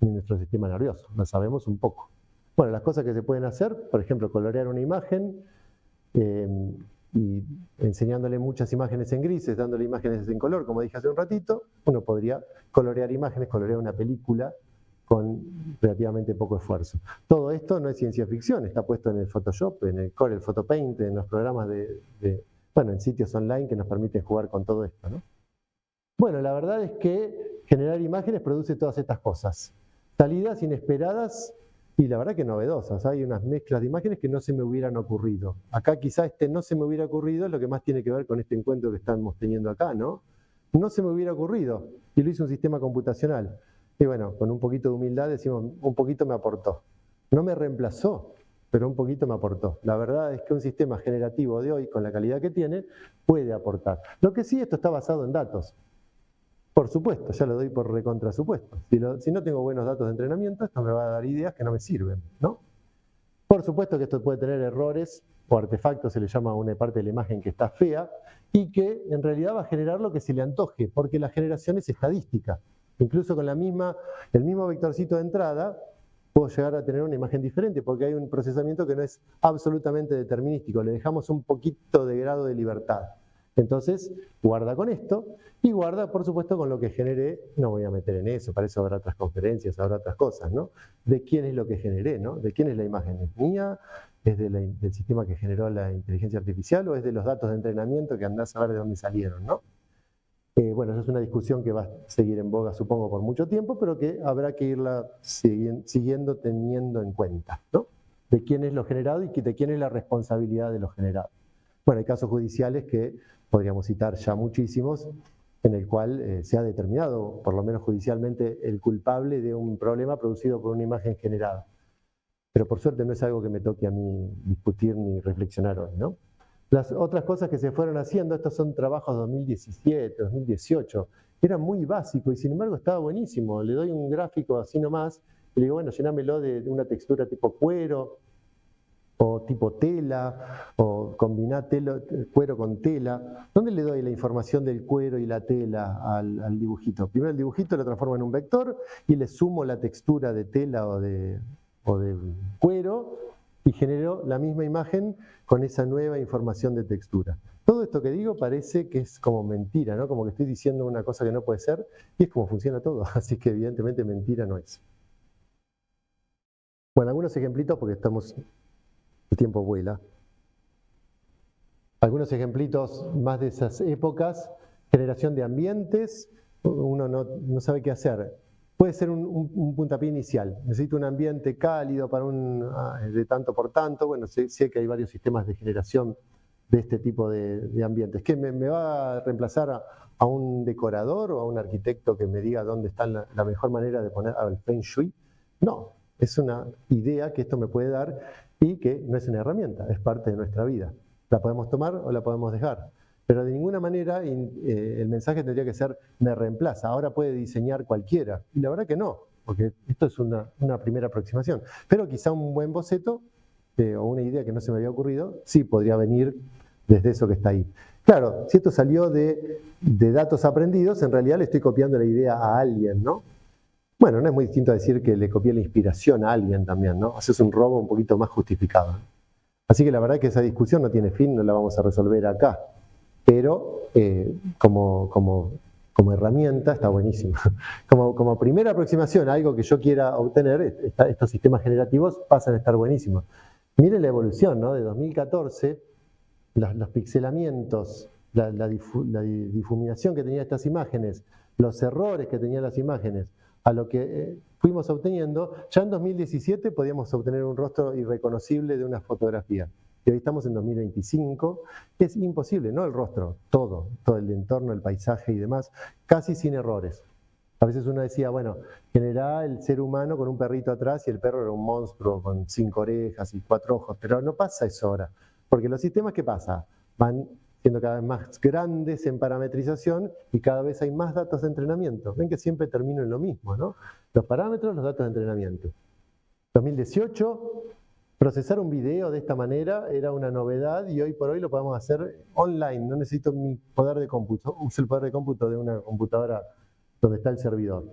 ni nuestro sistema nervioso, lo sabemos un poco. Bueno, las cosas que se pueden hacer, por ejemplo, colorear una imagen, y enseñándole muchas imágenes en grises, dándole imágenes en color, como dije hace un ratito, uno podría colorear imágenes, colorear una película con relativamente poco esfuerzo. Todo esto no es ciencia ficción, está puesto en el Photoshop, en el Corel Photopaint, en los programas bueno, en sitios online que nos permiten jugar con todo esto, ¿no? Bueno, la verdad es que generar imágenes produce todas estas cosas. Salidas inesperadas y la verdad que novedosas. Hay unas mezclas de imágenes que no se me hubieran ocurrido. Acá quizá no se me hubiera ocurrido, es lo que más tiene que ver con este encuentro que estamos teniendo acá, ¿no? No se me hubiera ocurrido y lo hizo un sistema computacional. Y bueno, con un poquito de humildad decimos, un poquito me aportó. No me reemplazó, pero un poquito me aportó. La verdad es que un sistema generativo de hoy, con la calidad que tiene, puede aportar. Lo que sí, esto está basado en datos. Por supuesto, ya lo doy por recontrasupuesto. Si no tengo buenos datos de entrenamiento, esto me va a dar ideas que no me sirven, ¿no? Por supuesto que esto puede tener errores o artefactos, se le llama a una parte de la imagen que está fea, y que en realidad va a generar lo que se le antoje, porque la generación es estadística. Incluso con el mismo vectorcito de entrada, puedo llegar a tener una imagen diferente, porque hay un procesamiento que no es absolutamente determinístico, le dejamos un poquito de grado de libertad. Entonces, guarda con esto y guarda, por supuesto, con lo que generé. No voy a meter en eso, para eso habrá otras conferencias, habrá otras cosas, ¿no? De quién es lo que generé, ¿no? De quién es la imagen. ¿Es mía? ¿Es del sistema que generó la inteligencia artificial o es de los datos de entrenamiento que andás a ver de dónde salieron, ¿no? Bueno, esa es una discusión que va a seguir en boga, supongo, por mucho tiempo, pero que habrá que irla siguiendo teniendo en cuenta, ¿no? De quién es lo generado y de quién es la responsabilidad de lo generado. Bueno, hay casos judiciales que podríamos citar ya muchísimos, en el cual se ha determinado, por lo menos judicialmente, el culpable de un problema producido por una imagen generada. Pero por suerte no es algo que me toque a mí discutir ni reflexionar hoy, ¿no? Las otras cosas que se fueron haciendo, estos son trabajos 2017, 2018, eran muy básicos y sin embargo estaba buenísimo. Le doy un gráfico así nomás y le digo, bueno, llenámelo de una textura tipo cuero, o tipo tela, o combinar cuero con tela. ¿Dónde le doy la información del cuero y la tela al dibujito? Primero el dibujito lo transformo en un vector y le sumo la textura de tela o de cuero y genero la misma imagen con esa nueva información de textura. Todo esto que digo parece que es como mentira, ¿no? Como que estoy diciendo una cosa que no puede ser y es como funciona todo, así que evidentemente mentira no es. Bueno, algunos ejemplitos porque el tiempo vuela. Algunos ejemplitos más de esas épocas, generación de ambientes, uno no sabe qué hacer. Puede ser un puntapié inicial, necesito un ambiente cálido para de tanto por tanto, bueno, sé que hay varios sistemas de generación de este tipo de ambientes. ¿Qué me va a reemplazar a un decorador o a un arquitecto que me diga dónde está la mejor manera de poner al Feng Shui? No, es una idea que esto me puede dar y que no es una herramienta, es parte de nuestra vida. La podemos tomar o la podemos dejar. Pero de ninguna manera el mensaje tendría que ser, me reemplaza, ahora puede diseñar cualquiera. Y la verdad que no, porque esto es una primera aproximación. Pero quizá un buen boceto o una idea que no se me había ocurrido, sí podría venir desde eso que está ahí. Claro, si esto salió de datos aprendidos, en realidad le estoy copiando la idea a alguien, ¿no? Bueno, no es muy distinto a decir que le copié la inspiración a alguien también, ¿no? Haces un robo un poquito más justificado, ¿no? Así que la verdad que esa discusión no tiene fin, no la vamos a resolver acá. Pero como herramienta está buenísima. Como primera aproximación a algo que yo quiera obtener, estos sistemas generativos pasan a estar buenísimos. Miren la evolución, ¿no? De 2014, los pixelamientos, la difuminación que tenían estas imágenes, los errores que tenían las imágenes, a lo que fuimos obteniendo, ya en 2017 podíamos obtener un rostro irreconocible de una fotografía. Y hoy estamos en 2025, es imposible, no el rostro, todo el entorno, el paisaje y demás, casi sin errores. A veces uno decía, bueno, generá el ser humano con un perrito atrás y el perro era un monstruo con 5 orejas y 4 ojos, pero no pasa eso ahora, porque los sistemas, ¿qué pasa? Van siendo cada vez más grandes en parametrización y cada vez hay más datos de entrenamiento. Ven que siempre termino en lo mismo, ¿no? Los parámetros, los datos de entrenamiento. 2018... procesar un video de esta manera era una novedad y hoy por hoy lo podemos hacer online. No necesito mi poder de cómputo, uso el poder de cómputo de una computadora donde está el servidor.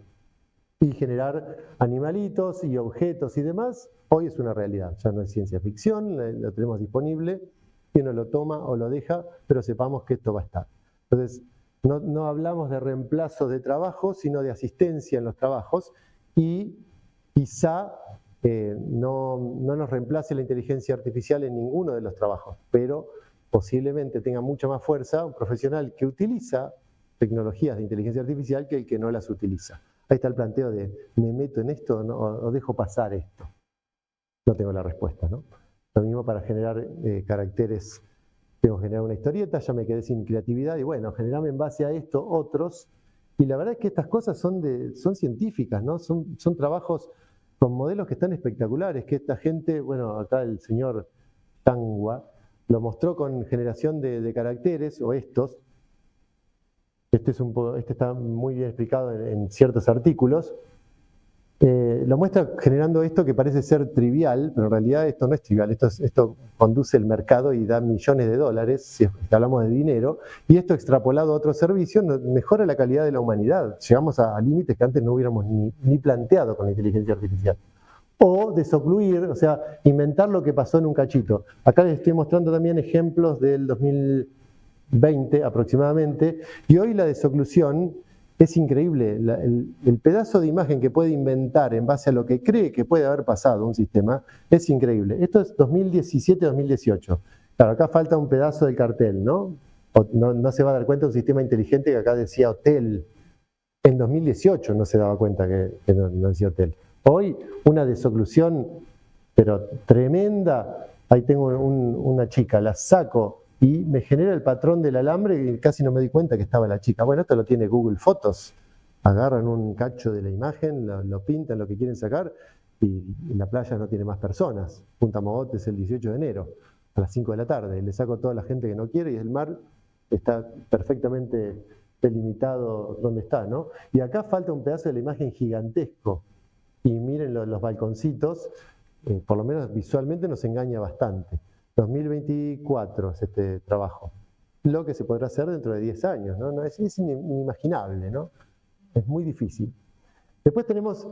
Y generar animalitos y objetos y demás, hoy es una realidad. Ya no es ciencia ficción, lo tenemos disponible y uno lo toma o lo deja, pero sepamos que esto va a estar. Entonces, no hablamos de reemplazo de trabajo, sino de asistencia en los trabajos y quizá no nos reemplace la inteligencia artificial en ninguno de los trabajos, pero posiblemente tenga mucha más fuerza un profesional que utiliza tecnologías de inteligencia artificial que el que no las utiliza. Ahí está el planteo de, ¿me meto en esto o dejo pasar esto? No tengo la respuesta, ¿no? Lo mismo para generar caracteres, tengo que generar una historieta, ya me quedé sin creatividad y bueno, generame en base a esto otros. Y la verdad es que estas cosas son científicas, ¿no? Son trabajos con modelos que están espectaculares, que esta gente, bueno, acá el señor Tangua lo mostró con generación de caracteres, o estos. Este está muy bien explicado en ciertos artículos. Lo muestra generando esto que parece ser trivial, pero en realidad esto no es trivial, esto conduce el mercado y da millones de dólares, si hablamos de dinero, y esto extrapolado a otros servicios mejora la calidad de la humanidad. Llegamos a límites que antes no hubiéramos ni planteado con la inteligencia artificial. O desocluir, o sea, inventar lo que pasó en un cachito. Acá les estoy mostrando también ejemplos del 2000, 20 aproximadamente, y hoy la desoclusión es increíble. El pedazo de imagen que puede inventar en base a lo que cree que puede haber pasado un sistema es increíble. Esto es 2017-2018. Claro, acá falta un pedazo del cartel, ¿no? No se va a dar cuenta un sistema inteligente que acá decía hotel. En 2018 no se daba cuenta que no decía hotel. Hoy una desoclusión, pero tremenda. Ahí tengo una chica, la saco y me genera el patrón del alambre y casi no me di cuenta que estaba la chica. Bueno, esto lo tiene Google Fotos. Agarran un cacho de la imagen, lo pintan, lo que quieren sacar, y la playa no tiene más personas. Punta Mogotes es el 18 de enero, a las 5 de la tarde. Le saco a toda la gente que no quiere y el mar está perfectamente delimitado donde está, ¿no? Y acá falta un pedazo de la imagen gigantesco. Y miren los balconcitos, por lo menos visualmente nos engaña bastante. 2024 es este trabajo. Lo que se podrá hacer dentro de 10 años, ¿no? Es inimaginable, ¿no? Es muy difícil. Después tenemos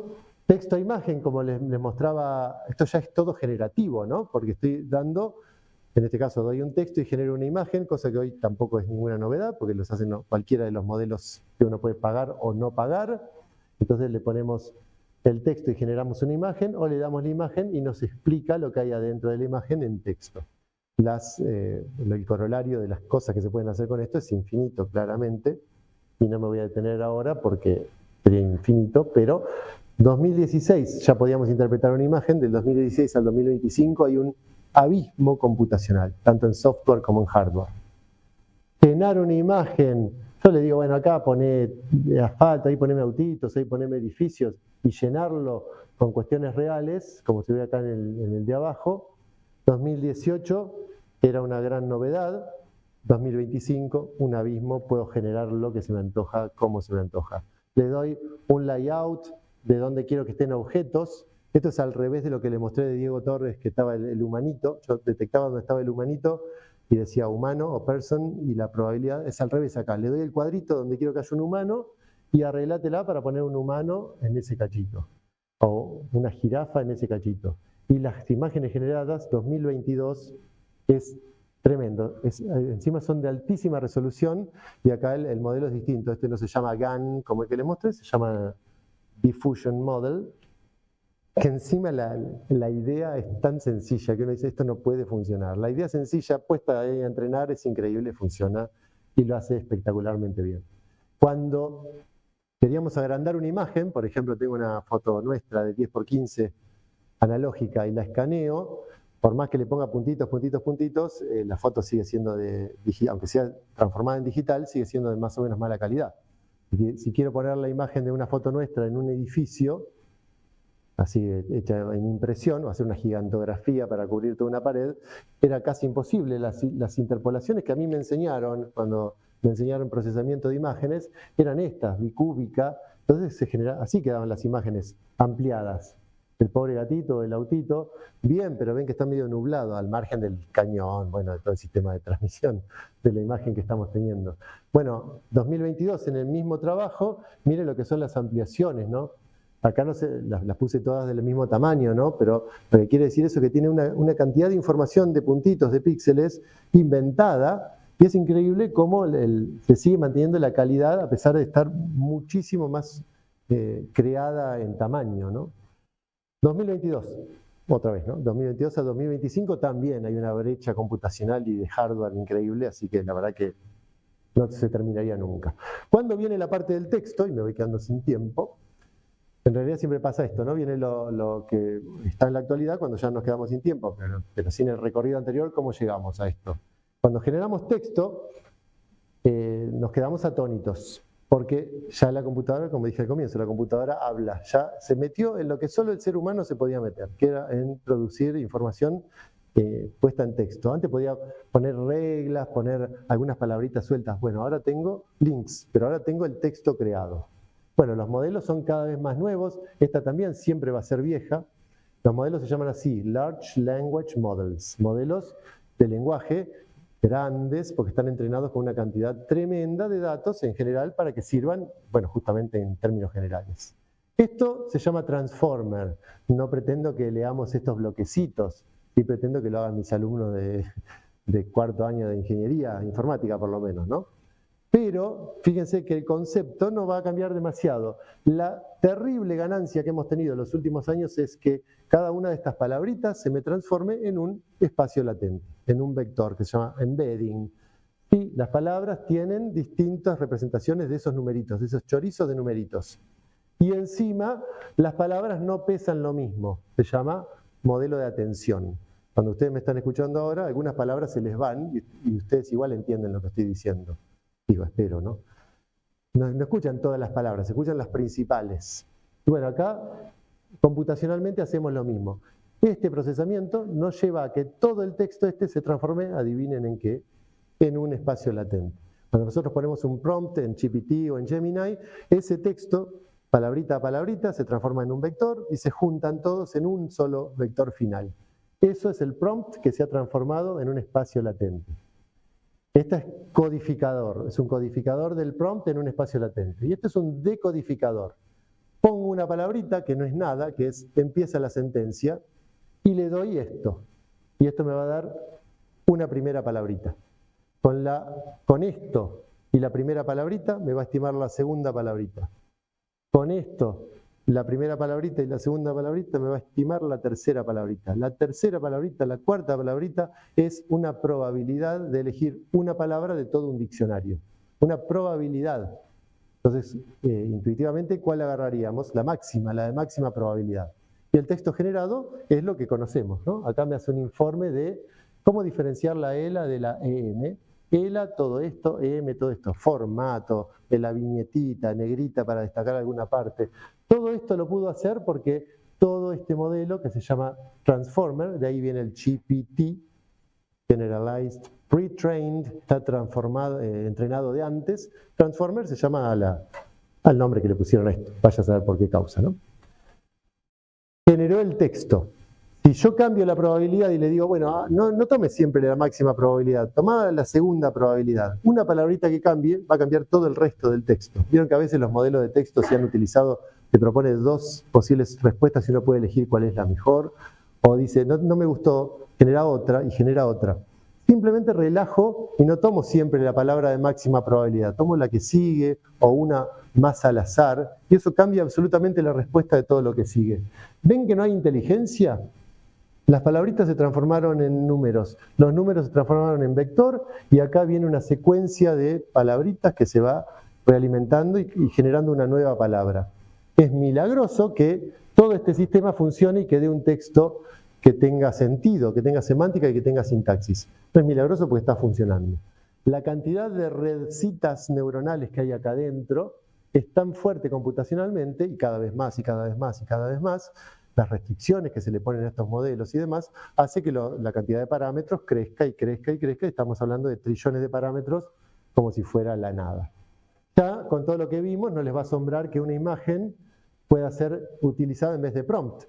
texto a imagen, como les mostraba, esto ya es todo generativo, ¿no? Porque estoy dando, en este caso doy un texto y genero una imagen, cosa que hoy tampoco es ninguna novedad, porque los hacen cualquiera de los modelos que uno puede pagar o no pagar. Entonces le ponemos el texto y generamos una imagen, o le damos la imagen y nos explica lo que hay adentro de la imagen en texto. El corolario de las cosas que se pueden hacer con esto es infinito, claramente, y no me voy a detener ahora porque sería infinito, pero 2016 ya podíamos interpretar una imagen, del 2016 al 2025 hay un abismo computacional, tanto en software como en hardware. Llenar una imagen, yo le digo, bueno, acá poné asfalto, ahí poneme autitos, ahí poneme edificios, y llenarlo con cuestiones reales, como se ve acá en el de abajo. 2018 era una gran novedad. 2025, un abismo, puedo generar lo que se me antoja, como se me antoja. Le doy un layout de donde quiero que estén objetos. Esto es al revés de lo que le mostré de Diego Torres, que estaba el humanito. Yo detectaba donde estaba el humanito y decía humano o person, y la probabilidad es al revés acá. Le doy el cuadrito donde quiero que haya un humano y arreglátela para poner un humano en ese cachito, o una jirafa en ese cachito. Y las imágenes generadas, 2022, es tremendo. Encima son de altísima resolución, y acá el modelo es distinto. Este no se llama GAN como el que les mostré, se llama Diffusion Model, que encima la idea es tan sencilla que uno dice, esto no puede funcionar. La idea sencilla, puesta ahí a entrenar, es increíble, funciona y lo hace espectacularmente bien. Cuando queríamos agrandar una imagen, por ejemplo, tengo una foto nuestra de 10×15 analógica y la escaneo, por más que le ponga puntitos, puntitos, puntitos, la foto sigue siendo aunque sea transformada en digital, sigue siendo de más o menos mala calidad. Si quiero poner la imagen de una foto nuestra en un edificio, así hecha en impresión, o hacer una gigantografía para cubrir toda una pared, era casi imposible. Las interpolaciones que a mí me enseñaron cuando me enseñaron procesamiento de imágenes eran estas, bicúbica. Entonces así quedaban las imágenes ampliadas. El pobre gatito, el autito, bien, pero ven que está medio nublado al margen del cañón, bueno, de todo el sistema de transmisión de la imagen que estamos teniendo. Bueno, 2022 en el mismo trabajo, miren lo que son las ampliaciones, ¿no? Acá no sé, las puse todas del mismo tamaño, ¿no? Pero lo que quiere decir eso es que tiene una cantidad de información de puntitos, de píxeles, inventada, y es increíble cómo se sigue manteniendo la calidad a pesar de estar muchísimo más creada en tamaño, ¿no? 2022, otra vez, ¿no? 2022 a 2025 también hay una brecha computacional y de hardware increíble, así que la verdad que no se terminaría nunca. Cuando viene la parte del texto, y me voy quedando sin tiempo, en realidad siempre pasa esto, ¿no? Viene lo que está en la actualidad cuando ya nos quedamos sin tiempo, pero sin el recorrido anterior, ¿cómo llegamos a esto? Cuando generamos texto, nos quedamos atónitos, porque ya la computadora, como dije al comienzo, la computadora habla, ya se metió en lo que solo el ser humano se podía meter, que era en producir información puesta en texto. Antes podía poner reglas, poner algunas palabritas sueltas. Bueno, ahora tengo links, pero ahora tengo el texto creado. Bueno, los modelos son cada vez más nuevos, esta también siempre va a ser vieja. Los modelos se llaman así, Large Language Models, modelos de lenguaje grandes porque están entrenados con una cantidad tremenda de datos en general para que sirvan, bueno, justamente en términos generales. Esto se llama Transformer. No pretendo que leamos estos bloquecitos, y pretendo que lo hagan mis alumnos de cuarto año de ingeniería informática por lo menos, ¿no? Pero fíjense que el concepto no va a cambiar demasiado. La terrible ganancia que hemos tenido en los últimos años es que cada una de estas palabritas se me transforme en un espacio latente, en un vector que se llama embedding. Y las palabras tienen distintas representaciones de esos numeritos, de esos chorizos de numeritos. Y encima, las palabras no pesan lo mismo, se llama modelo de atención. Cuando ustedes me están escuchando ahora, algunas palabras se les van y ustedes igual entienden lo que estoy diciendo. Digo, espero, ¿no? No escuchan todas las palabras, se escuchan las principales. Y bueno, acá computacionalmente hacemos lo mismo. Este procesamiento nos lleva a que todo el texto se transforme, adivinen en qué, en un espacio latente. Cuando nosotros ponemos un prompt en GPT o en Gemini, ese texto, palabrita a palabrita, se transforma en un vector y se juntan todos en un solo vector final. Eso es el prompt que se ha transformado en un espacio latente. Este es codificador, es un codificador del prompt en un espacio latente. Y este es un decodificador. Pongo una palabrita que no es nada, que es empieza la sentencia, y le doy esto. Y esto me va a dar una primera palabrita. Con esto y la primera palabrita me va a estimar la segunda palabrita. Con esto, la primera palabrita y la segunda palabrita me va a estimar la tercera palabrita. La tercera palabrita, la cuarta palabrita es una probabilidad de elegir una palabra de todo un diccionario. Una probabilidad. Entonces, intuitivamente, ¿cuál agarraríamos? La máxima, la de máxima probabilidad. Y el texto generado es lo que conocemos, ¿no? Acá me hace un informe de cómo diferenciar la ELA de la EM. ELA, todo esto, EM, todo esto, formato, de la viñetita, negrita para destacar alguna parte. Todo esto lo pudo hacer porque todo este modelo que se llama Transformer, de ahí viene el GPT, Generalized Pre-trained, está transformado, entrenado de antes. Transformer se llama al nombre que le pusieron a esto, vaya a saber por qué causa, ¿no? Generó el texto. Si yo cambio la probabilidad y le digo, bueno, no tome siempre la máxima probabilidad, toma la segunda probabilidad. Una palabrita que cambie va a cambiar todo el resto del texto. Vieron que a veces los modelos de texto se han utilizado, te propone dos posibles respuestas y uno puede elegir cuál es la mejor. O dice, no me gustó, genera otra y genera otra. Simplemente relajo y no tomo siempre la palabra de máxima probabilidad, tomo la que sigue o una más al azar y eso cambia absolutamente la respuesta de todo lo que sigue. ¿Ven que no hay inteligencia? Las palabritas se transformaron en números, los números se transformaron en vector y acá viene una secuencia de palabritas que se va realimentando y generando una nueva palabra. Es milagroso que todo este sistema funcione y que dé un texto que tenga sentido, que tenga semántica y que tenga sintaxis. No es milagroso porque está funcionando. La cantidad de redcitas neuronales que hay acá adentro es tan fuerte computacionalmente, y cada vez más, y cada vez más, y cada vez más, las restricciones que se le ponen a estos modelos y demás, hace que la cantidad de parámetros crezca y crezca y crezca, y estamos hablando de trillones de parámetros como si fuera la nada. Ya con todo lo que vimos, no les va a asombrar que una imagen pueda ser utilizada en vez de prompt.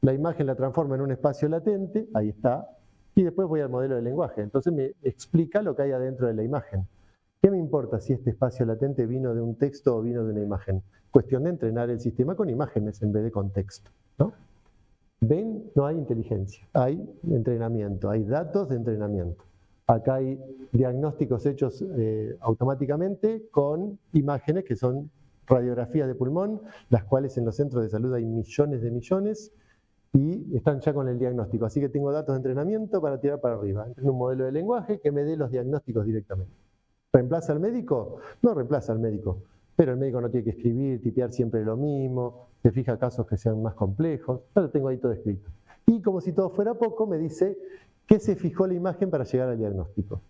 La imagen la transforma en un espacio latente, ahí está, y después voy al modelo de lenguaje. Entonces me explica lo que hay adentro de la imagen. ¿Qué me importa si este espacio latente vino de un texto o vino de una imagen? Cuestión de entrenar el sistema con imágenes en vez de con texto, ¿no? ¿Ven? No hay inteligencia, hay entrenamiento, hay datos de entrenamiento. Acá hay diagnósticos hechos automáticamente con imágenes que son radiografías de pulmón, las cuales en los centros de salud hay millones de millones, y están ya con el diagnóstico. Así que tengo datos de entrenamiento para tirar para arriba. Entreno un modelo de lenguaje que me dé los diagnósticos directamente. ¿Reemplaza al médico? No reemplaza al médico. Pero el médico no tiene que escribir, tipear siempre lo mismo, se fija casos que sean más complejos. Ya lo tengo ahí todo escrito. Y como si todo fuera poco, me dice qué se fijó la imagen para llegar al diagnóstico.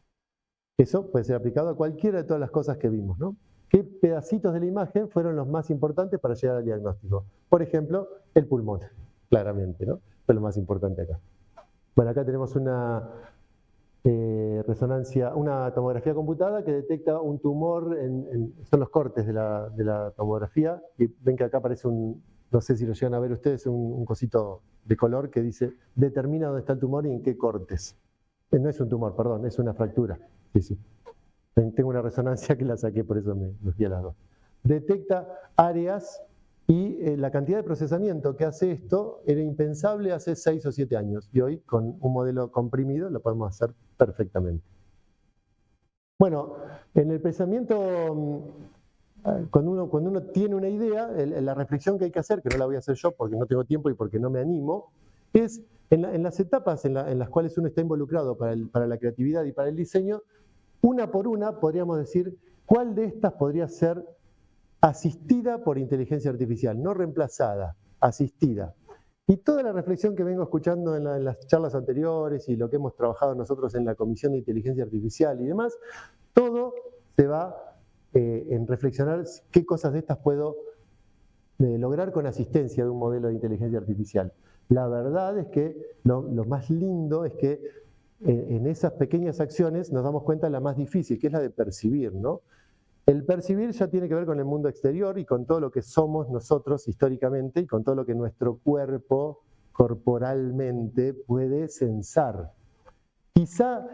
Eso puede ser aplicado a cualquiera de todas las cosas que vimos, ¿no? ¿Qué pedacitos de la imagen fueron los más importantes para llegar al diagnóstico? Por ejemplo, el pulmón. Claramente, ¿no? Fue lo más importante acá. Bueno, acá tenemos una resonancia, una tomografía computada que detecta un tumor, son los cortes de la tomografía, y ven que acá aparece no sé si lo llegan a ver ustedes, un cosito de color que dice, determina dónde está el tumor y en qué cortes. No es un tumor, perdón, es una fractura. Sí, sí. Tengo una resonancia que la saqué, por eso me fui a las dos. Detecta áreas Y la cantidad de procesamiento que hace esto era impensable hace 6 o 7 años. Y hoy, con un modelo comprimido, lo podemos hacer perfectamente. Bueno, en el pensamiento, cuando uno tiene una idea, la reflexión que hay que hacer, que no la voy a hacer yo porque no tengo tiempo y porque no me animo, es en las etapas en las cuales uno está involucrado para la creatividad y para el diseño, una por una podríamos decir cuál de estas podría ser asistida por inteligencia artificial, no reemplazada, asistida. Y toda la reflexión que vengo escuchando en las charlas anteriores y lo que hemos trabajado nosotros en la Comisión de Inteligencia Artificial y demás, todo se va en reflexionar qué cosas de estas puedo lograr con asistencia de un modelo de inteligencia artificial. La verdad es que lo más lindo es que en esas pequeñas acciones nos damos cuenta de la más difícil, que es la de percibir, ¿no? El percibir ya tiene que ver con el mundo exterior y con todo lo que somos nosotros históricamente y con todo lo que nuestro cuerpo corporalmente puede sensar. Quizá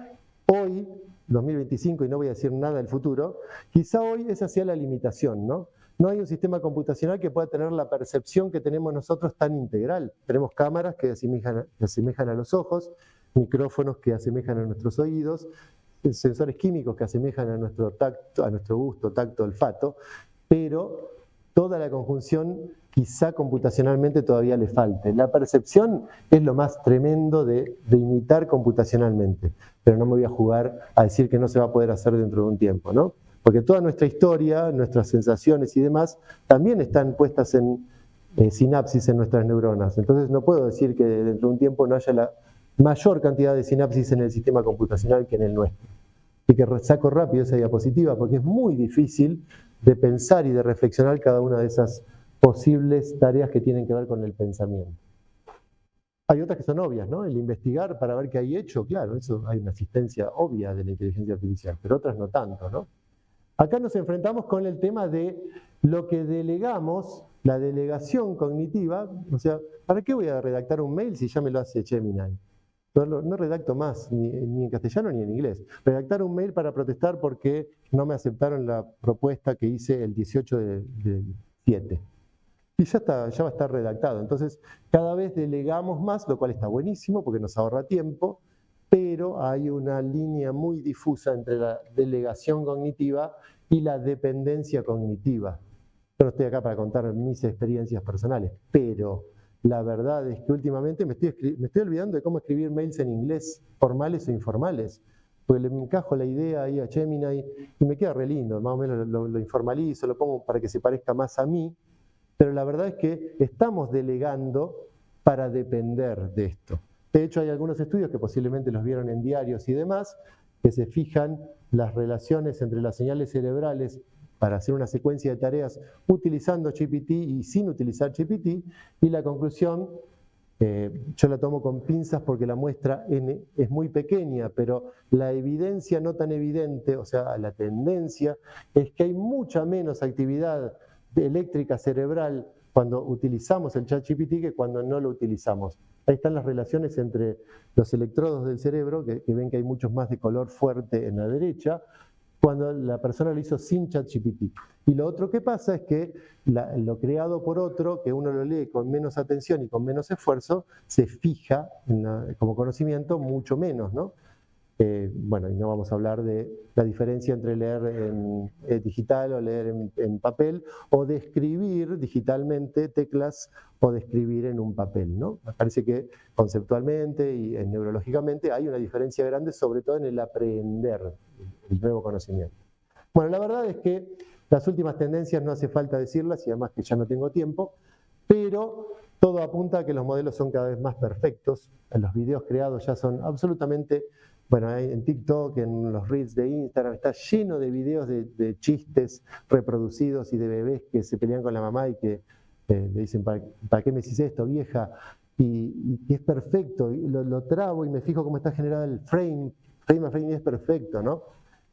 hoy, 2025, y no voy a decir nada del futuro, quizá hoy esa sea la limitación, ¿no? No hay un sistema computacional que pueda tener la percepción que tenemos nosotros tan integral. Tenemos cámaras que asemejan a los ojos, micrófonos que asemejan a nuestros oídos, sensores químicos que asemejan a nuestro tacto, a nuestro gusto, tacto, olfato, pero toda la conjunción quizá computacionalmente todavía le falte. La percepción es lo más tremendo de imitar computacionalmente, pero no me voy a jugar a decir que no se va a poder hacer dentro de un tiempo, ¿no? Porque toda nuestra historia, nuestras sensaciones y demás, también están puestas en sinapsis en nuestras neuronas. Entonces no puedo decir que dentro de un tiempo no haya la mayor cantidad de sinapsis en el sistema computacional que en el nuestro. Y que saco rápido esa diapositiva porque es muy difícil de pensar y de reflexionar cada una de esas posibles tareas que tienen que ver con el pensamiento. Hay otras que son obvias, ¿no? El investigar para ver qué hay hecho, claro, eso hay una asistencia obvia de la inteligencia artificial, pero otras no tanto, ¿no? Acá nos enfrentamos con el tema de lo que delegamos, la delegación cognitiva, o sea, ¿para qué voy a redactar un mail si ya me lo hace Gemini? No redacto más, ni en castellano ni en inglés. Redactar un mail para protestar porque no me aceptaron la propuesta que hice el 18 del 7. Y ya va a estar redactado. Entonces, cada vez delegamos más, lo cual está buenísimo porque nos ahorra tiempo, pero hay una línea muy difusa entre la delegación cognitiva y la dependencia cognitiva. Yo no estoy acá para contar mis experiencias personales, pero la verdad es que últimamente me estoy olvidando de cómo escribir mails en inglés, formales o informales, porque le encajo la idea ahí a Gemini y me queda re lindo, más o menos lo informalizo, lo pongo para que se parezca más a mí, pero la verdad es que estamos delegando para depender de esto. De hecho, hay algunos estudios que posiblemente los vieron en diarios y demás, que se fijan las relaciones entre las señales cerebrales para hacer una secuencia de tareas utilizando GPT y sin utilizar GPT, y la conclusión, yo la tomo con pinzas porque la muestra N es muy pequeña, pero la evidencia no tan evidente, o sea, la tendencia, es que hay mucha menos actividad eléctrica cerebral cuando utilizamos el ChatGPT que cuando no lo utilizamos. Ahí están las relaciones entre los electrodos del cerebro, que ven que hay muchos más de color fuerte en la derecha, cuando la persona lo hizo sin ChatGPT. Y lo otro que pasa es que lo creado por otro, que uno lo lee con menos atención y con menos esfuerzo, se fija como conocimiento mucho menos, ¿no? Bueno, y no vamos a hablar de la diferencia entre leer en digital o leer en papel, o de escribir digitalmente teclas o de escribir en un papel, ¿no? Me parece que conceptualmente y neurológicamente hay una diferencia grande, sobre todo en el aprender el nuevo conocimiento. Bueno, la verdad es que las últimas tendencias no hace falta decirlas, y además que ya no tengo tiempo, pero todo apunta a que los modelos son cada vez más perfectos. Los videos creados ya son absolutamente... Bueno, en TikTok, en los Reels de Instagram, está lleno de videos de chistes reproducidos y de bebés que se pelean con la mamá y que le dicen, ¿para qué me hiciste esto, vieja? Y es perfecto, y lo trabo y me fijo cómo está generado el frame a frame, y es perfecto, ¿no?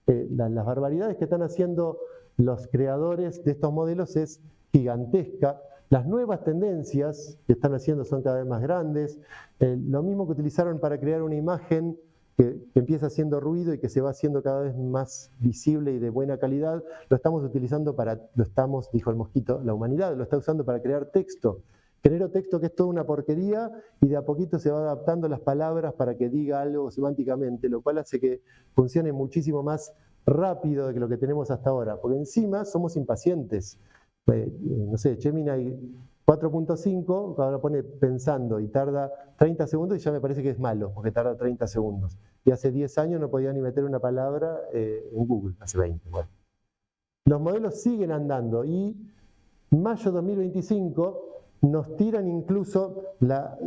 Las barbaridades que están haciendo los creadores de estos modelos es gigantesca. Las nuevas tendencias que están haciendo son cada vez más grandes. Lo mismo que utilizaron para crear una imagen que empieza haciendo ruido y que se va haciendo cada vez más visible y de buena calidad, lo estamos utilizando dijo el mosquito, la humanidad lo está usando para crear texto. Genero texto que es toda una porquería y de a poquito se va adaptando las palabras para que diga algo semánticamente, lo cual hace que funcione muchísimo más rápido de lo que tenemos hasta ahora, porque encima somos impacientes. No sé, Gemini 4.5, ahora pone pensando y tarda 30 segundos y ya me parece que es malo, porque tarda 30 segundos. Y hace 10 años no podía ni meter una palabra en Google, hace 20. Bueno. Los modelos siguen andando y mayo 2025 nos tiran incluso la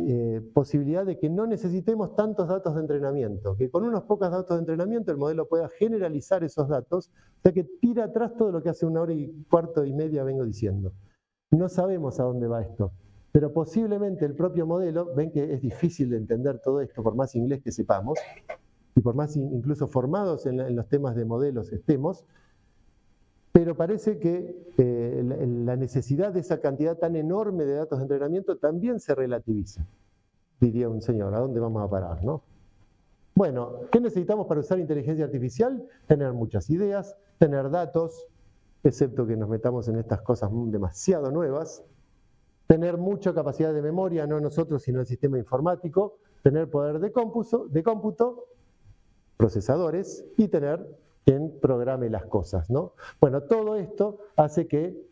posibilidad de que no necesitemos tantos datos de entrenamiento, que con unos pocos datos de entrenamiento el modelo pueda generalizar esos datos, o sea que tira atrás todo lo que hace 1 hora y cuarto y media vengo diciendo. No sabemos a dónde va esto, pero posiblemente el propio modelo, ven que es difícil de entender todo esto, por más inglés que sepamos, y por más incluso formados en los temas de modelos estemos, pero parece que la necesidad de esa cantidad tan enorme de datos de entrenamiento también se relativiza. Diría un señor, ¿a dónde vamos a parar, no? Bueno, ¿qué necesitamos para usar inteligencia artificial? Tener muchas ideas, tener datos, excepto que nos metamos en estas cosas demasiado nuevas, tener mucha capacidad de memoria, no nosotros, sino el sistema informático, tener poder de cómputo, procesadores, y tener quien programe las cosas, ¿no? Bueno, todo esto hace que,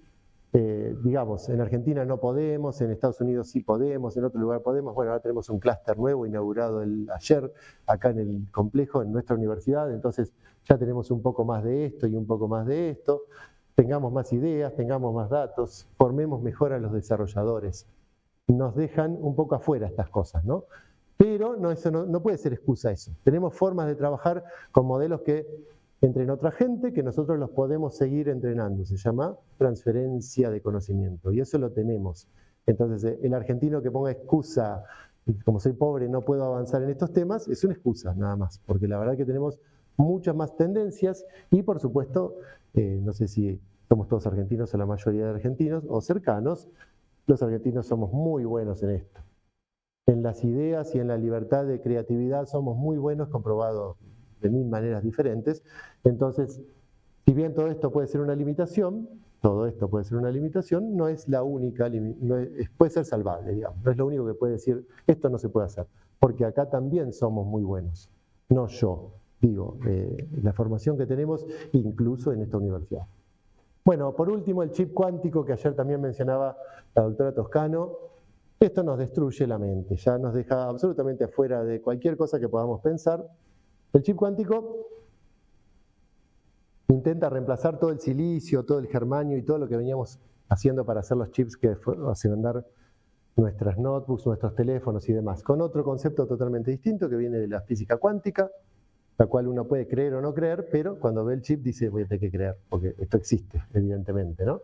digamos, en Argentina no podemos, en Estados Unidos sí podemos, en otro lugar podemos. Bueno, ahora tenemos un clúster nuevo inaugurado ayer acá en el complejo, en nuestra universidad, entonces ya tenemos un poco más de esto y un poco más de esto. Tengamos más ideas, tengamos más datos, formemos mejor a los desarrolladores. Nos dejan un poco afuera estas cosas, ¿no? Pero eso no puede ser excusa eso. Tenemos formas de trabajar con modelos que entren otra gente, que nosotros los podemos seguir entrenando. Se llama transferencia de conocimiento, y eso lo tenemos. Entonces, el argentino que ponga excusa, como soy pobre no puedo avanzar en estos temas, es una excusa nada más, porque la verdad que tenemos muchas más tendencias y, por supuesto, no sé si somos todos argentinos o la mayoría de argentinos o cercanos, los argentinos somos muy buenos en esto. En las ideas y en la libertad de creatividad somos muy buenos, comprobado de 1000 maneras diferentes. Entonces, si bien todo esto puede ser una limitación, no es la única, puede ser salvable, digamos. No es lo único que puede decir, esto no se puede hacer, porque acá también somos muy buenos, no yo. Digo, la formación que tenemos incluso en esta universidad. Bueno, por último, el chip cuántico que ayer también mencionaba la doctora Toscano. Esto nos destruye la mente, ya nos deja absolutamente afuera de cualquier cosa que podamos pensar. El chip cuántico intenta reemplazar todo el silicio, todo el germanio y todo lo que veníamos haciendo para hacer los chips que hacen andar nuestras notebooks, nuestros teléfonos y demás, con otro concepto totalmente distinto que viene de la física cuántica, la cual uno puede creer o no creer, pero cuando ve el chip dice, voy a tener que creer, porque esto existe, evidentemente, ¿no?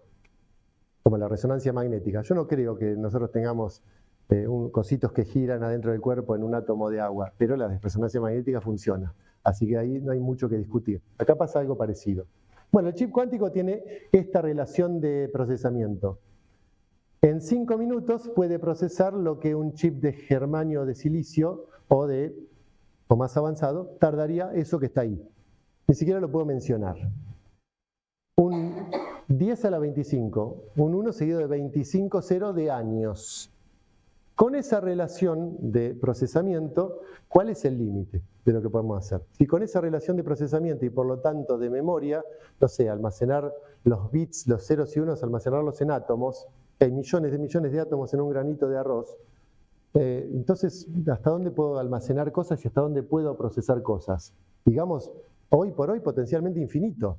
Como la resonancia magnética. Yo no creo que nosotros tengamos cositos que giran adentro del cuerpo en un átomo de agua, pero la resonancia magnética funciona, así que ahí no hay mucho que discutir. Acá pasa algo parecido. Bueno, el chip cuántico tiene esta relación de procesamiento. En 5 minutos puede procesar lo que un chip de germanio o de silicio o más avanzado, tardaría eso que está ahí. Ni siquiera lo puedo mencionar. Un 10 a la 25, un 1 seguido de 25 0 de años. Con esa relación de procesamiento, ¿cuál es el límite de lo que podemos hacer? Si con esa relación de procesamiento y por lo tanto de memoria, no sé, almacenar los bits, los ceros y unos, almacenarlos en átomos, hay millones de átomos en un granito de arroz, entonces, ¿hasta dónde puedo almacenar cosas y hasta dónde puedo procesar cosas? Digamos, hoy por hoy potencialmente infinito.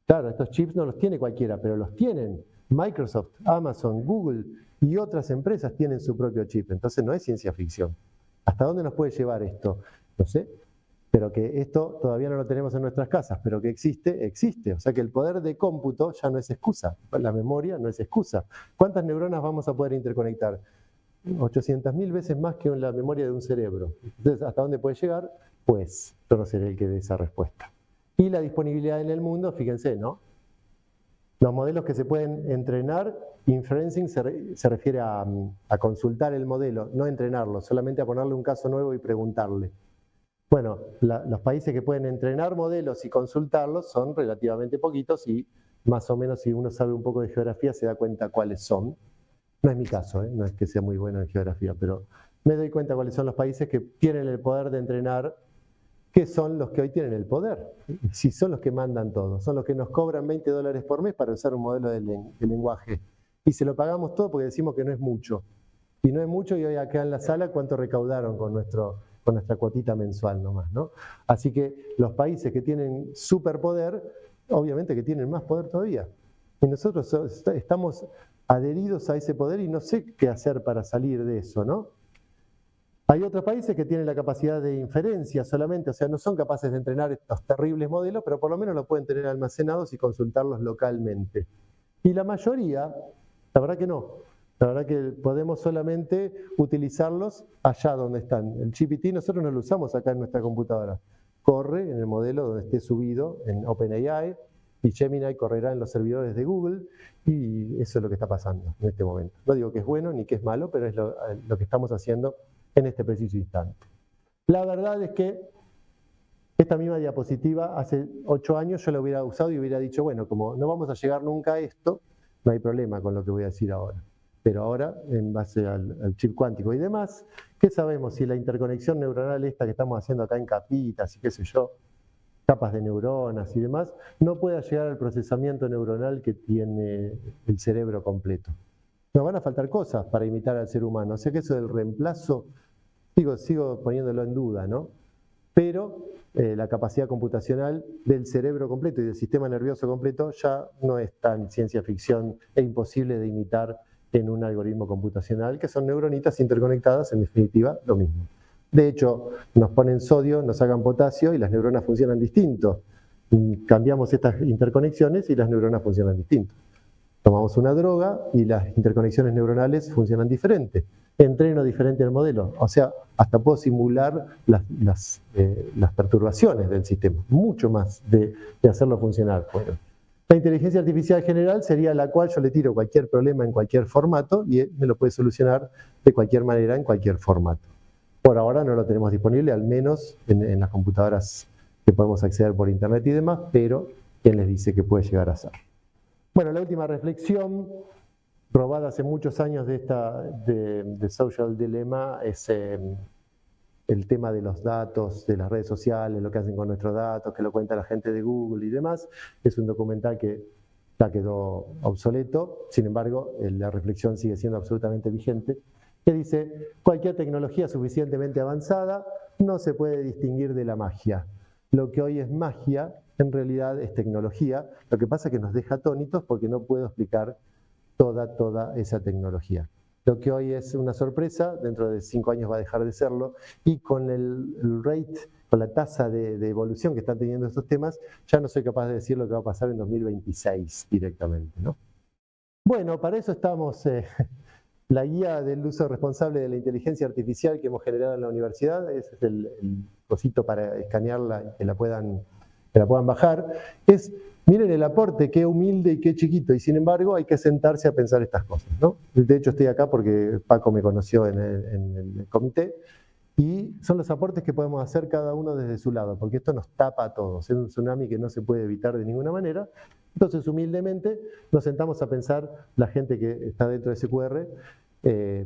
Claro, estos chips no los tiene cualquiera, pero los tienen. Microsoft, Amazon, Google y otras empresas tienen su propio chip, entonces no es ciencia ficción. ¿Hasta dónde nos puede llevar esto? No sé, pero que esto todavía no lo tenemos en nuestras casas, pero que existe, existe. O sea que el poder de cómputo ya no es excusa, la memoria no es excusa. ¿Cuántas neuronas vamos a poder interconectar? 800.000 veces más que en la memoria de un cerebro. Entonces, ¿hasta dónde puede llegar? Pues yo no seré el que dé esa respuesta. Y la disponibilidad en el mundo, fíjense, ¿no? Los modelos que se pueden entrenar, inferencing se refiere a consultar el modelo, no entrenarlo, solamente a ponerle un caso nuevo y preguntarle. Bueno, los países que pueden entrenar modelos y consultarlos son relativamente poquitos y más o menos si uno sabe un poco de geografía se da cuenta cuáles son. No es mi caso, no es que sea muy bueno en geografía, pero me doy cuenta cuáles son los países que tienen el poder de entrenar, que son los que hoy tienen el poder. Si son los que mandan todo, son los que nos cobran $20 por mes para usar un modelo de lenguaje. Y se lo pagamos todo porque decimos que no es mucho. Y no es mucho, y hoy acá en la sala, ¿cuánto recaudaron con nuestra cuotita mensual nomás, ¿no? Así que los países que tienen superpoder, obviamente que tienen más poder todavía. Y nosotros estamos adheridos a ese poder y no sé qué hacer para salir de eso, ¿no? Hay otros países que tienen la capacidad de inferencia solamente, o sea, no son capaces de entrenar estos terribles modelos, pero por lo menos los pueden tener almacenados y consultarlos localmente. Y la mayoría, la verdad que no. La verdad que podemos solamente utilizarlos allá donde están. El GPT nosotros no lo usamos acá en nuestra computadora. Corre en el modelo donde esté subido en OpenAI y Gemini correrá en los servidores de Google y eso es lo que está pasando en este momento. No digo que es bueno ni que es malo, pero es lo que estamos haciendo en este preciso instante. La verdad es que esta misma diapositiva hace 8 años yo la hubiera usado y hubiera dicho, bueno, como no vamos a llegar nunca a esto, no hay problema con lo que voy a decir ahora. Pero ahora, en base al chip cuántico y demás, ¿qué sabemos? Si la interconexión neuronal esta que estamos haciendo acá en capitas y qué sé yo, capas de neuronas y demás, no pueda llegar al procesamiento neuronal que tiene el cerebro completo. Nos van a faltar cosas para imitar al ser humano, o sea que eso del reemplazo, sigo poniéndolo en duda, ¿no? Pero la capacidad computacional del cerebro completo y del sistema nervioso completo ya no es tan ciencia ficción e imposible de imitar en un algoritmo computacional, que son neuronitas interconectadas, en definitiva, lo mismo. De hecho, nos ponen sodio, nos sacan potasio y las neuronas funcionan distinto. Cambiamos estas interconexiones y las neuronas funcionan distinto. Tomamos una droga y las interconexiones neuronales funcionan diferente. Entreno diferente el modelo. O sea, hasta puedo simular las perturbaciones del sistema, mucho más de hacerlo funcionar. Bueno, la inteligencia artificial general sería la cual yo le tiro cualquier problema en cualquier formato y él me lo puede solucionar de cualquier manera en cualquier formato. Por ahora no lo tenemos disponible, al menos en las computadoras que podemos acceder por internet y demás, pero ¿quién les dice que puede llegar a ser? Bueno, la última reflexión, robada hace muchos años de Social Dilemma, es el tema de los datos, de las redes sociales, lo que hacen con nuestros datos, que lo cuenta la gente de Google y demás. Es un documental que ya quedó obsoleto, sin embargo, la reflexión sigue siendo absolutamente vigente, que dice, cualquier tecnología suficientemente avanzada no se puede distinguir de la magia. Lo que hoy es magia, en realidad es tecnología, lo que pasa es que nos deja atónitos porque no puedo explicar toda esa tecnología. Lo que hoy es una sorpresa, dentro de 5 años va a dejar de serlo, y con el rate, con la tasa de evolución que están teniendo estos temas, ya no soy capaz de decir lo que va a pasar en 2026 directamente, ¿no? Bueno, para eso estamos, la guía del uso responsable de la inteligencia artificial que hemos generado en la universidad, ese es el cosito para escanearla y que la puedan bajar, es, miren el aporte, qué humilde y qué chiquito, y sin embargo hay que sentarse a pensar estas cosas, ¿no? De hecho estoy acá porque Paco me conoció en el comité, y son los aportes que podemos hacer cada uno desde su lado, porque esto nos tapa a todos, es un tsunami que no se puede evitar de ninguna manera. Entonces humildemente nos sentamos a pensar la gente que está dentro de SQR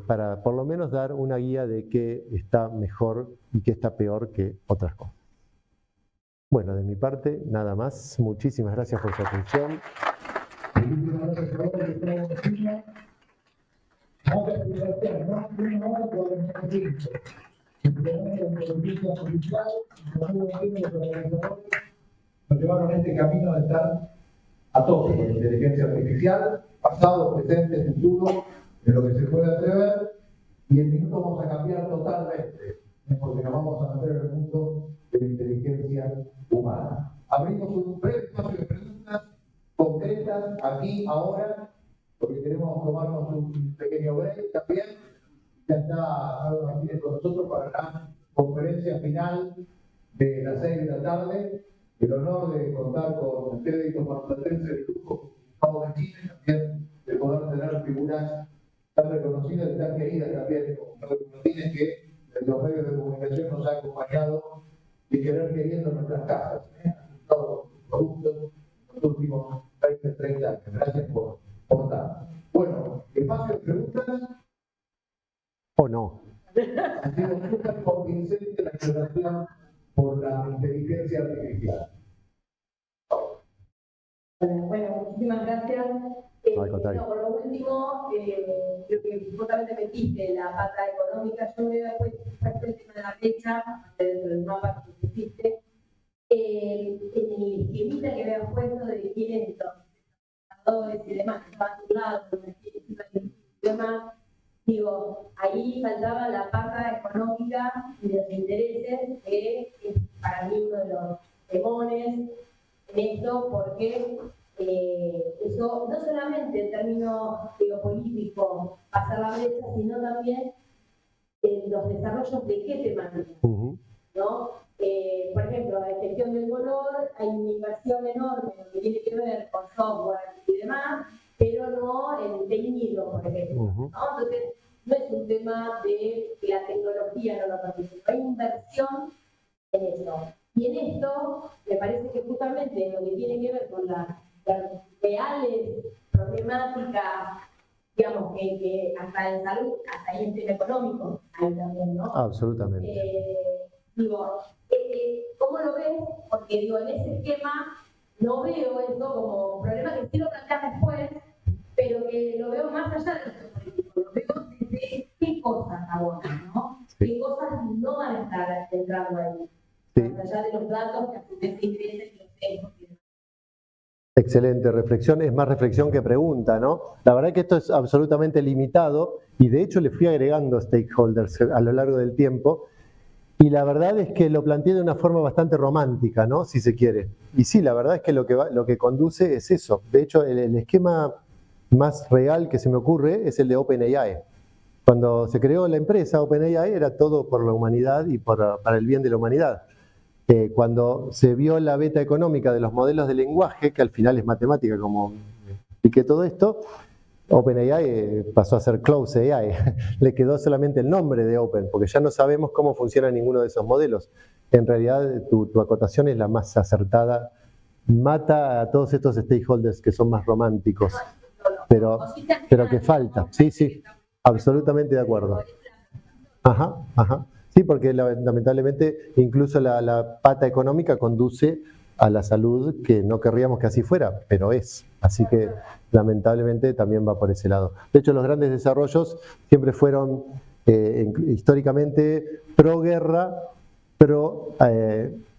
para por lo menos dar una guía de qué está mejor y qué está peor que otras cosas. Bueno, de mi parte, nada más. Muchísimas gracias por su atención. Nos llevaron este camino de estar a tope con la inteligencia artificial, pasado, presente, futuro, en lo que se puede atrever, y en minutos vamos a cambiar totalmente, porque nos vamos a meter en el mundo de la inteligencia humana. Abrimos un breve espacio de preguntas concretas, aquí, ahora, porque queremos tomarnos un pequeño break también. Ya está Álvaro Martínez con nosotros para la conferencia final de las 6 de la tarde. El honor de contar con el crédito marplatense del grupo Gustavo Martínez, también de poder tener figuras tan reconocidas y tan queridas también como Gustavo Martínez, que en los medios de comunicación nos ha acompañado y querer queriendo nuestras casas. Todos los productos en los últimos 20, 30 años. Gracias por dar. Bueno, espacio de preguntas. ¿O no? Ha sido súper convincente la aclaración por la inteligencia artificial. Bueno, muchísimas gracias. Por lo último, creo que justamente metiste la pata económica. Yo me voy a después el tema de la fecha, dentro del mapa que pusiste. En el esquemita que habías puesto de quiénes los trabajadores y demás que estaban a tu lado, y demás, digo, ahí faltaba la pata económica y los intereses, que es para mí uno de los demones en esto, porque eso no solamente en términos geopolíticos pasa la brecha, sino también en los desarrollos de qué temática, ¿no? Por ejemplo, en gestión del color hay una inversión enorme que tiene que ver con software y demás, pero no en teñido, por ejemplo, ¿no? Entonces, no es un tema de que la tecnología no lo permite, hay inversión en eso. Y en esto, me parece que justamente lo que tiene que ver con las reales problemáticas, digamos, que hasta en salud, hasta ahí en tema económico, hay también, ¿no? Absolutamente. ¿Cómo lo ves? Porque digo, en ese esquema no veo eso como problema que sí lo planteas después, pero que lo veo más allá de los políticos, lo veo desde qué cosas abordan, ¿no? Sí. Qué cosas no van a estar entrando ahí. Sí. Más allá de los datos que a su vez ingresan y los sesgos. Excelente reflexión, es más reflexión que pregunta, ¿no? La verdad es que esto es absolutamente limitado y de hecho le fui agregando stakeholders a lo largo del tiempo y la verdad es que lo planteé de una forma bastante romántica, ¿no? Si se quiere. Y sí, la verdad es que lo que conduce es eso. De hecho, el esquema más real que se me ocurre es el de OpenAI. Cuando se creó la empresa OpenAI era todo por la humanidad y para el bien de la humanidad. Cuando se vio la beta económica de los modelos de lenguaje, que al final es matemática, como expliqué todo esto, OpenAI pasó a ser Close AI. Le quedó solamente el nombre de Open, porque ya no sabemos cómo funciona ninguno de esos modelos. En realidad, tu acotación es la más acertada. Mata a todos estos stakeholders que son más románticos, pero que falta. Sí, absolutamente de acuerdo. Ajá. Sí, porque lamentablemente incluso la pata económica conduce a la salud, que no querríamos que así fuera, pero es. Así que lamentablemente también va por ese lado. De hecho, los grandes desarrollos siempre fueron históricamente pro guerra, pro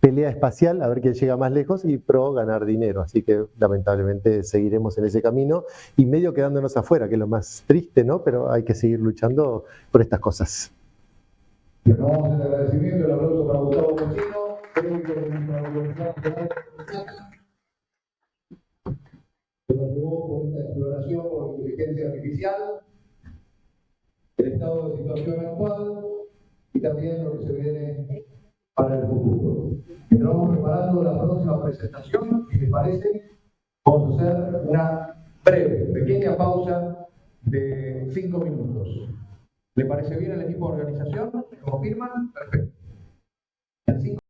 pelea espacial, a ver quién llega más lejos, y pro ganar dinero. Así que lamentablemente seguiremos en ese camino y medio quedándonos afuera, que es lo más triste, ¿no? Pero hay que seguir luchando por estas cosas. Renovamos el agradecimiento, el aplauso para Gustavo Mochino, técnico de nuestra Universidad que nos llevó con esta exploración por inteligencia artificial, el estado de situación actual y también lo que se viene para el futuro. Estamos preparando la próxima presentación, si les parece, vamos a hacer una breve, pequeña pausa de 5 minutos. ¿Le parece bien al equipo de organización? ¿Me confirman? Perfecto.